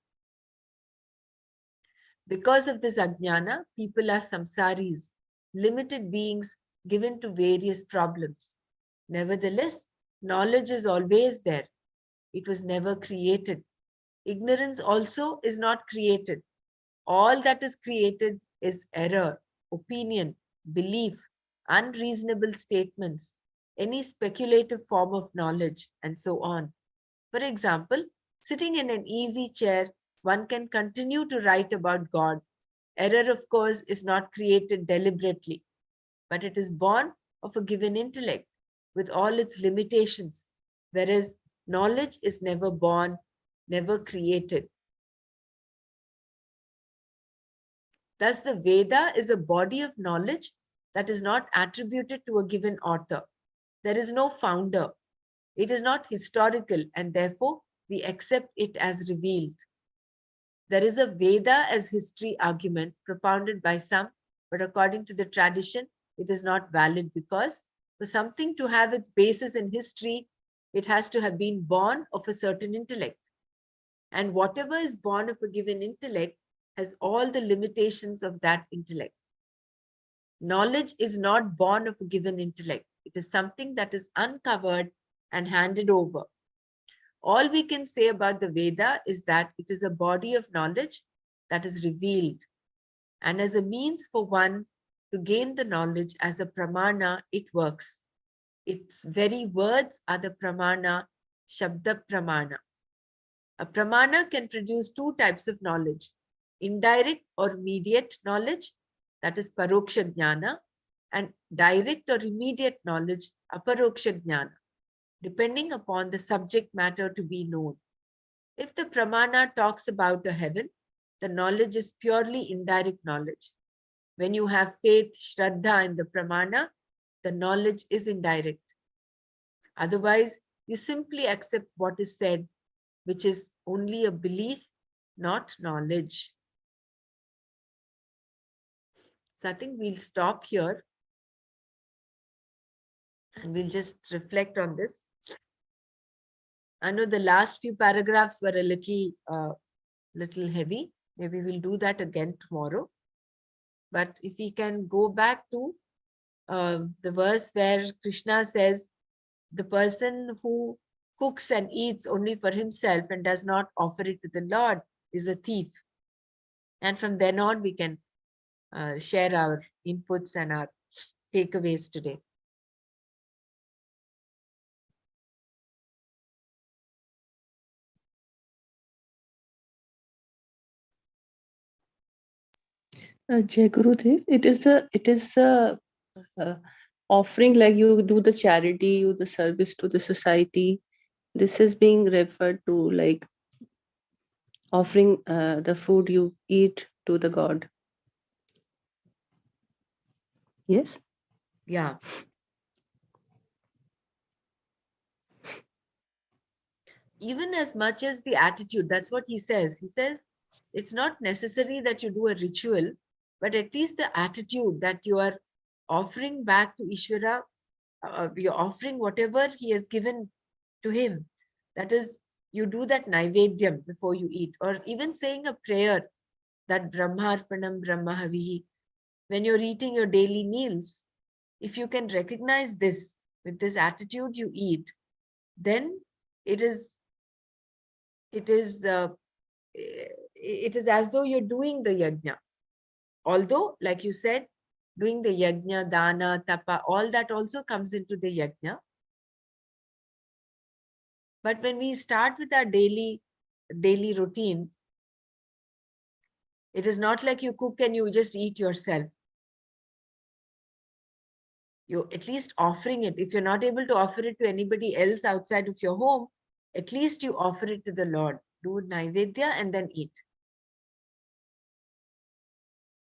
Because of this ajnana, people are samsaris, limited beings given to various problems. Nevertheless, knowledge is always there. It was never created. Ignorance also is not created. All that is created is error, opinion, belief, unreasonable statements, any speculative form of knowledge, and so on. For example, sitting in an easy chair, one can continue to write about God. Error, of course, is not created deliberately, but it is born of a given intellect with all its limitations, whereas knowledge is never born, never created. Thus, the Veda is a body of knowledge that is not attributed to a given author. There is no founder. It is not historical, and therefore we accept it as revealed. There is a Veda as history argument propounded by some, but according to the tradition, it is not valid because for something to have its basis in history, it has to have been born of a certain intellect. And whatever is born of a given intellect has all the limitations of that intellect. Knowledge is not born of a given intellect. It is something that is uncovered and handed over. All we can say about the Veda is that it is a body of knowledge that is revealed. And as a means for one to gain the knowledge as a pramana, it works. Its very words are the pramana, Shabda pramana. A pramana can produce two types of knowledge, indirect or mediate knowledge, that is paroksha jnana, and direct or immediate knowledge, aparoksha jnana, depending upon the subject matter to be known. If the pramana talks about a heaven, the knowledge is purely indirect knowledge. When you have faith, shraddha in the pramana, the knowledge is indirect. Otherwise, you simply accept what is said, which is only a belief, not knowledge. So I think we'll stop here and we'll just reflect on this. I know the last few paragraphs were a little heavy. Maybe we'll do that again tomorrow. But if we can go back to the verse where Krishna says, the person who cooks and eats only for himself and does not offer it to the Lord is a thief. And from then on, we can share our inputs and our takeaways today. Jai Gurudev, it is the offering, like you do the charity, you the service to the society. This is being referred to like offering the food you eat to the God. Yes. Yeah. Even as much as the attitude, that's what he says. He says, it's not necessary that you do a ritual, but at least the attitude that you are offering back to Ishvara, you're offering whatever he has given to him. That is, you do that naivedyam before you eat, or even saying a prayer, that Brahmarpanam Brahmahavihi. When you're eating your daily meals, if you can recognize this with this attitude you eat, then it is as though you're doing the yajna. Although, like you said, doing the yajna, dana, tapa, all that also comes into the yajna. But when we start with our daily routine, it is not like you cook and you just eat yourself. You're at least offering it. If you're not able to offer it to anybody else outside of your home, at least you offer it to the Lord. Do naivedya and then eat.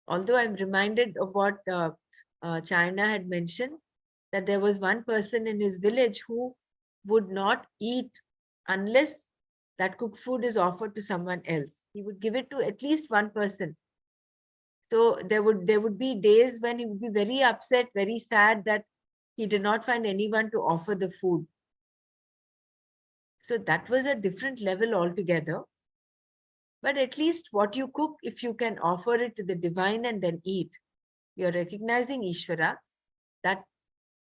Although I'm reminded of what China had mentioned, that there was one person in his village who would not eat unless that cooked food is offered to someone else. He would give it to at least one person. So there would be days when he would be very upset, very sad that he did not find anyone to offer the food. So that was a different level altogether. But at least what you cook, if you can offer it to the divine and then eat, you're recognizing Ishvara, that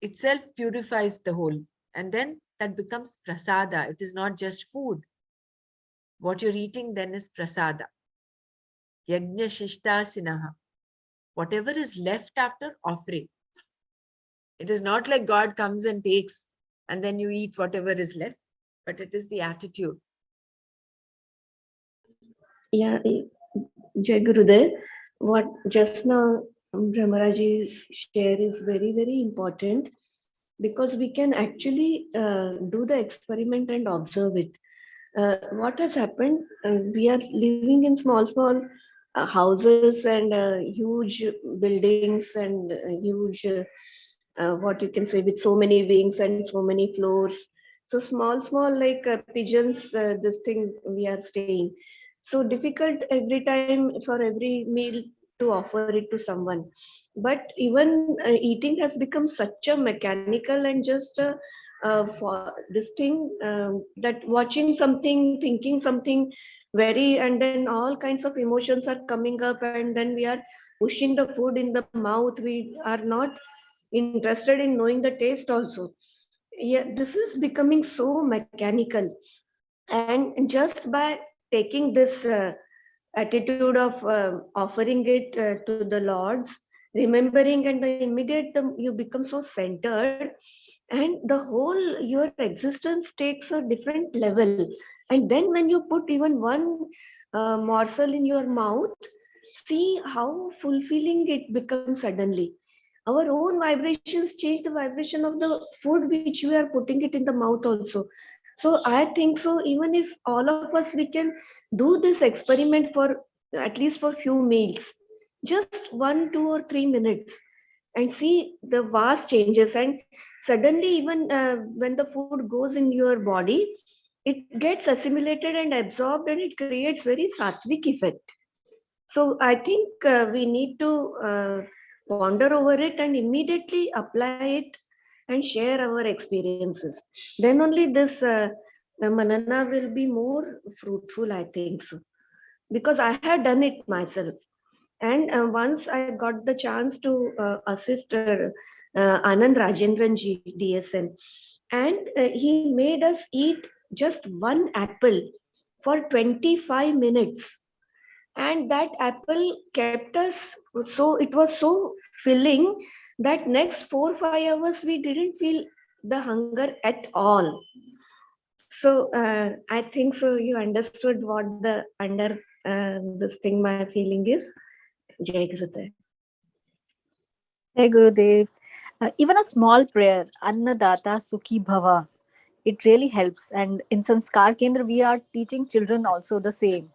itself purifies the whole. And then that becomes prasada. It is not just food. What you're eating then is prasada. Yajna shishta sinaha. Whatever is left after offering. It is not like God comes and takes and then you eat whatever is left, but it is the attitude. Yeah, Jai Gurudev, what just now Brahmaraji share is very, very important because we can actually do the experiment and observe it. What has happened? We are living in small houses and huge buildings and huge, what you can say, with so many wings and so many floors. So small like pigeons, this thing we are staying. So difficult every time for every meal to offer it to someone. But even eating has become such a mechanical and just for this thing that watching something, thinking something very, and then all kinds of emotions are coming up, and then we are pushing the food in the mouth. We are not interested in knowing the taste also. Yeah, this is becoming so mechanical, and just by taking this attitude of offering it to the lords, remembering, and the immediate you become so centered, and the whole your existence takes a different level. And then when you put even one morsel in your mouth, see how fulfilling it becomes suddenly. Our own vibrations change the vibration of the food which we are putting it in the mouth also. So I think so, even if all of us we can do this experiment for at least for few meals, just 1, 2, or 3 minutes, and see the vast changes. And suddenly, even when the food goes in your body, it gets assimilated and absorbed, and it creates very sattvic effect. So I think we need to ponder over it and immediately apply it and share our experiences. Then only this manana will be more fruitful, I think so. Because I had done it myself. And once I got the chance to assist Anand Rajendranji, DSN, and he made us eat just one apple for 25 minutes. And that apple kept us, so it was so filling that next 4 5 hours we didn't feel the hunger at all. So I think so you understood what the under this thing my feeling is. Jai Gurudev. Hey Gurudev. Even a small prayer, Annadata Sukhi Bhava, it really helps. And in Sanskar Kendra, we are teaching children also the same.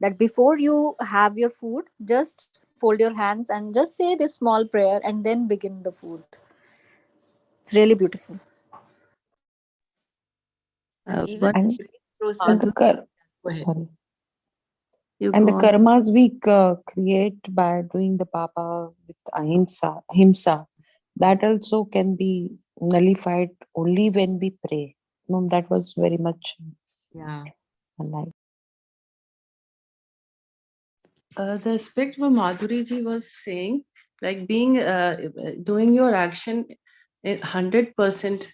That before you have your food, just fold your hands and just say this small prayer and then begin the food. It's really beautiful. And even and the and process. the Go ahead. sorry. You And go the on. karmas we create by doing the papa with ahimsa, that also can be nullified only when we pray. No, that was very much Yeah. alive. The aspect what Madhuri ji was saying, like being doing your action 100%,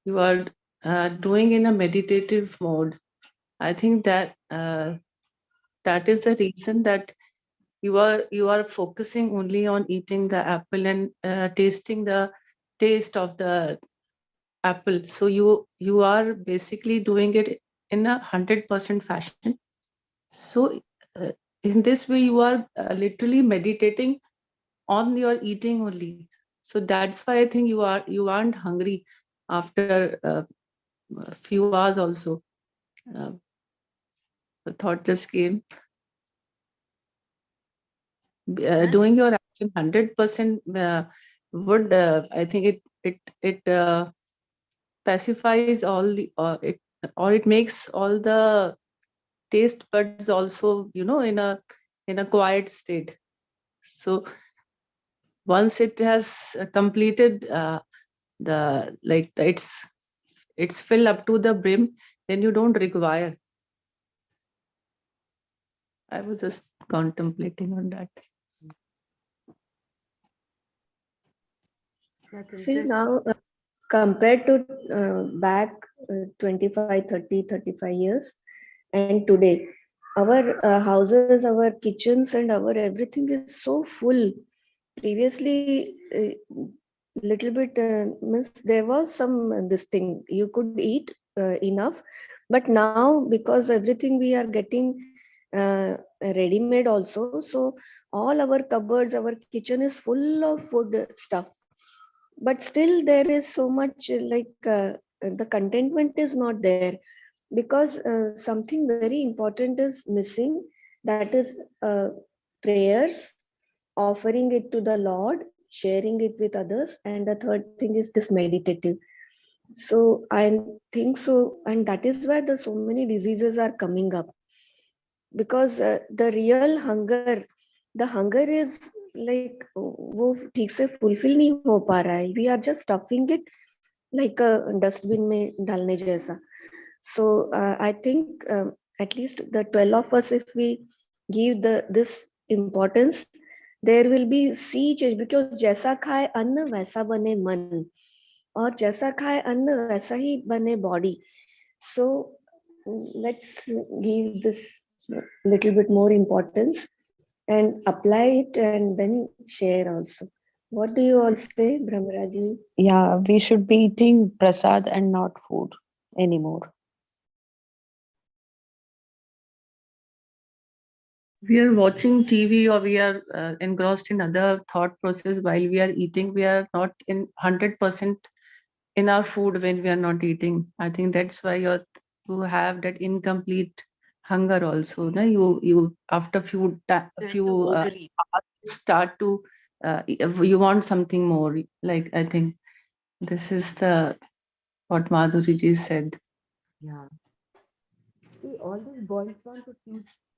you are doing in a meditative mode. I think that that is the reason that you are focusing only on eating the apple and tasting the taste of the apple. So you are basically doing it in 100% fashion. So in this way you are literally meditating on your eating only. So that's why I think you aren't hungry after a few hours also. uh, the thought just came. Doing your action 100% would I think it pacifies all the it, or it makes all the taste buds also in a quiet state. So once it has completed it's filled up to the brim, then you don't require. I was just contemplating on that. That's See interesting. now compared to back 25, 30, 35 years and today, our houses, our kitchens and our everything is so full. Previously, little bit means there was some this thing you could eat enough, but now because everything we are getting ready made also, so all our cupboards, our kitchen is full of food stuff, but still there is so much the contentment is not there, because something very important is missing, that is prayers, offering it to the Lord, sharing it with others, and the third thing is this meditative. So I think so, and that is why the so many diseases are coming up, because the real hunger, the hunger is like वो ठीक से fulfill नहीं हो पा रहा है. We are just stuffing it like a dustbin में डालने जैसा. So I think at least the 12 of us, if we give this importance, there will be sea change, because जैसा खाए अन्न वैसा बने मन, और जैसा खाए अन्न वैसा ही बने body. So let's give this little bit more importance and apply it and then share also. What do you all say, Brahmaraji? Yeah, we should be eating prasad and not food anymore. We are watching TV or we are engrossed in other thought process while we are eating. We are not in 100% in our food when we are not eating. I think that's why you have that incomplete hunger also. No? You after few Tend to overeat. start to you want something more. Like I think this is the what Madhuri ji said. Yeah. See, all this boils down to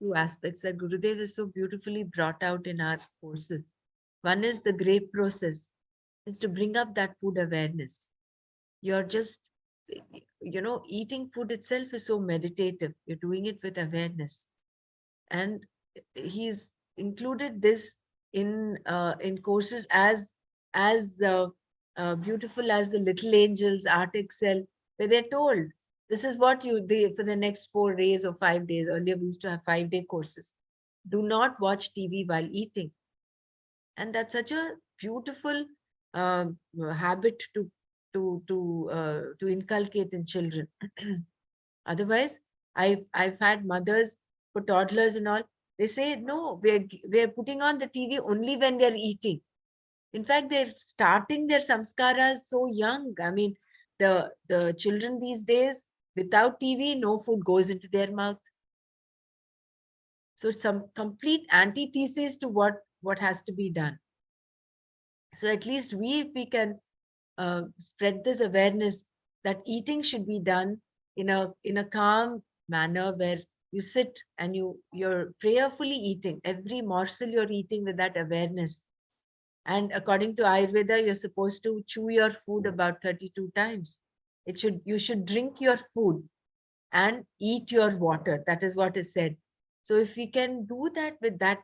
two aspects that Gurudev is so beautifully brought out in our courses. One is the grape process, is to bring up that food awareness. You're just, eating food itself is so meditative. You're doing it with awareness. And he's included this in courses as beautiful as the Little Angels, Art Excel, where they're told, this is what for the next 4 days or 5 days. Earlier, we used to have 5-day courses. Do not watch TV while eating. And that's such a beautiful habit to inculcate in children. Otherwise, I've had mothers for toddlers and all. They say, no, we're putting on the TV only when they're eating. In fact, they're starting their samskaras so young. I mean, the children these days, without TV, no food goes into their mouth. So some complete antithesis to what has to be done. So at least if we can spread this awareness that eating should be done in a calm manner, where you sit and you're prayerfully eating every morsel you're eating with that awareness. And according to Ayurveda, you're supposed to chew your food about 32 times. You should drink your food and eat your water. That is what is said. So if we can do that with that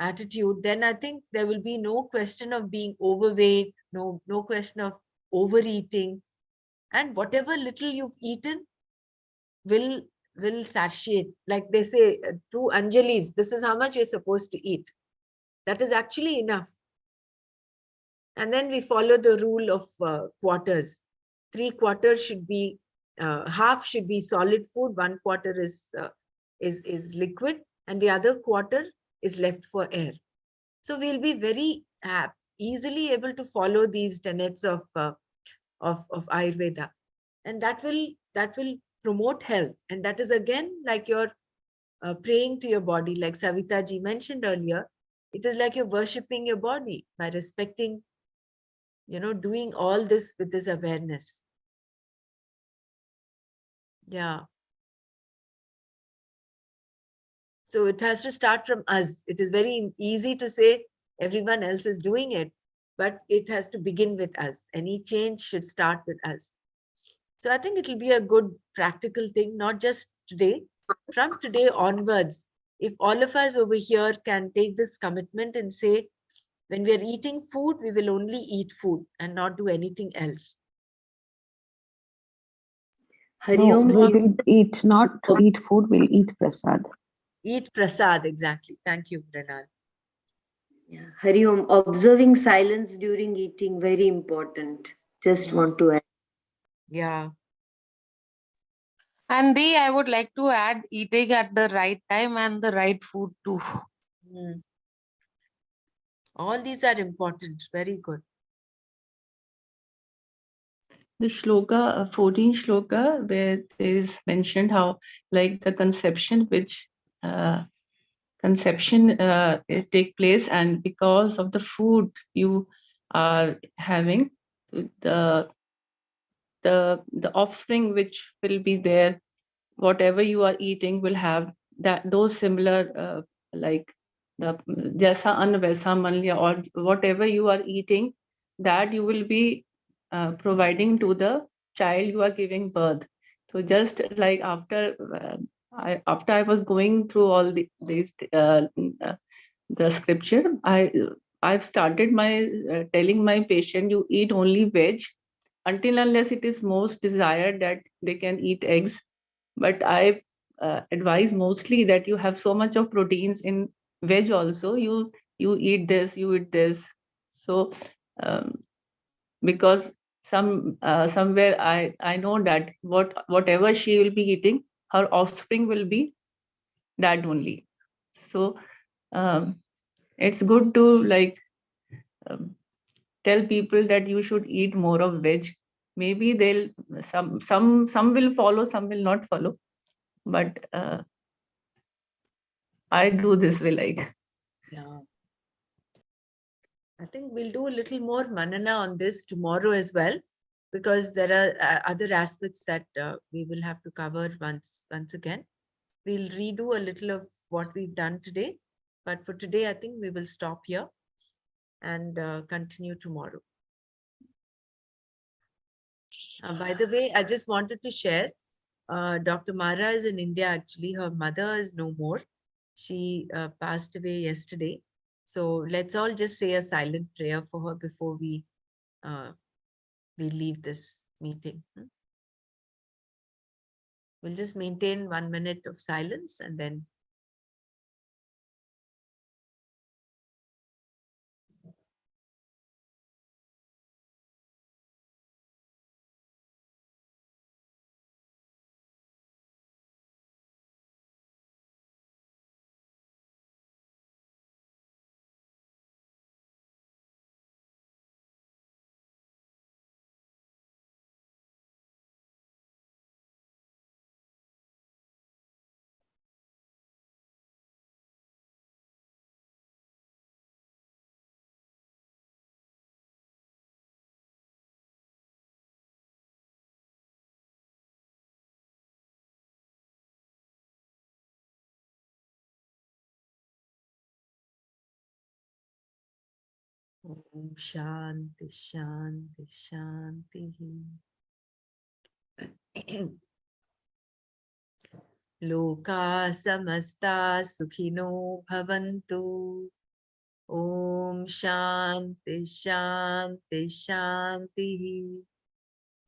attitude, then I think there will be no question of being overweight, no question of overeating, and whatever little you've eaten will satiate. Like they say, 2 Anjalis, this is how much you're supposed to eat. That is actually enough. And then we follow the rule of quarters. 3 quarters should be, half should be solid food, 1 quarter is liquid, and the other quarter is left for air. So we'll be very easily able to follow these tenets of Ayurveda, and that will promote health. And that is again like you're praying to your body, like Savita ji mentioned earlier. It is like you're worshipping your body by respecting, doing all this with this awareness. Yeah. So it has to start from us. It is very easy to say everyone else is doing it, but it has to begin with us. Any change should start with us. So I think it will be a good practical thing, not just today, from today onwards. If all of us over here can take this commitment and say, when we are eating food, we will only eat food and not do anything else. Hari No, Om we means will eat, not eat food, we'll eat prasad. Eat prasad, exactly. Thank you, Renan. yeah, Hari Om, observing silence during eating, very important. Just want to add. Yeah. And I would like to add eating at the right time and the right food too. Mm. All these are important. Very good. The shloka, 14th shloka, where there is mentioned how, like, the conception which it take place, and because of the food you are having, the offspring which will be there, whatever you are eating will have that, those similar, like the jaisa anna vaisa man liya, or whatever you are eating, that you will be providing to the child you are giving birth. So just like after I was going through all these the scripture, I've started my telling my patient, you eat only veg until unless it is most desired that they can eat eggs. But I advise mostly that you have so much of proteins in veg also, you eat this, you eat this. So because somewhere I know that whatever she will be eating, her offspring will be that only. So it's good to, like, tell people that you should eat more of veg. Maybe they'll some will follow, some will not follow, but I do this way, like. Yeah. I think we'll do a little more manana on this tomorrow as well, because there are other aspects that we will have to cover once again. We'll redo a little of what we've done today, but for today, I think we will stop here and continue tomorrow. By the way, I just wanted to share, Dr. Mara is in India actually. Her mother is no more. She passed away yesterday. So let's all just say a silent prayer for her before we leave this meeting. We'll just maintain 1 minute of silence and then Om Shanti Shanti Shanti. Loka samasta sukhino bhavantu. Om Shanti Shanti Shanti.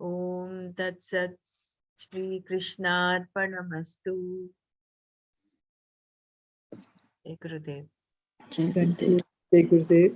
Om Tat Sat. Shri Krishna Arpanamastu. Jai Gurudev. Thank you. Jai Gurudev.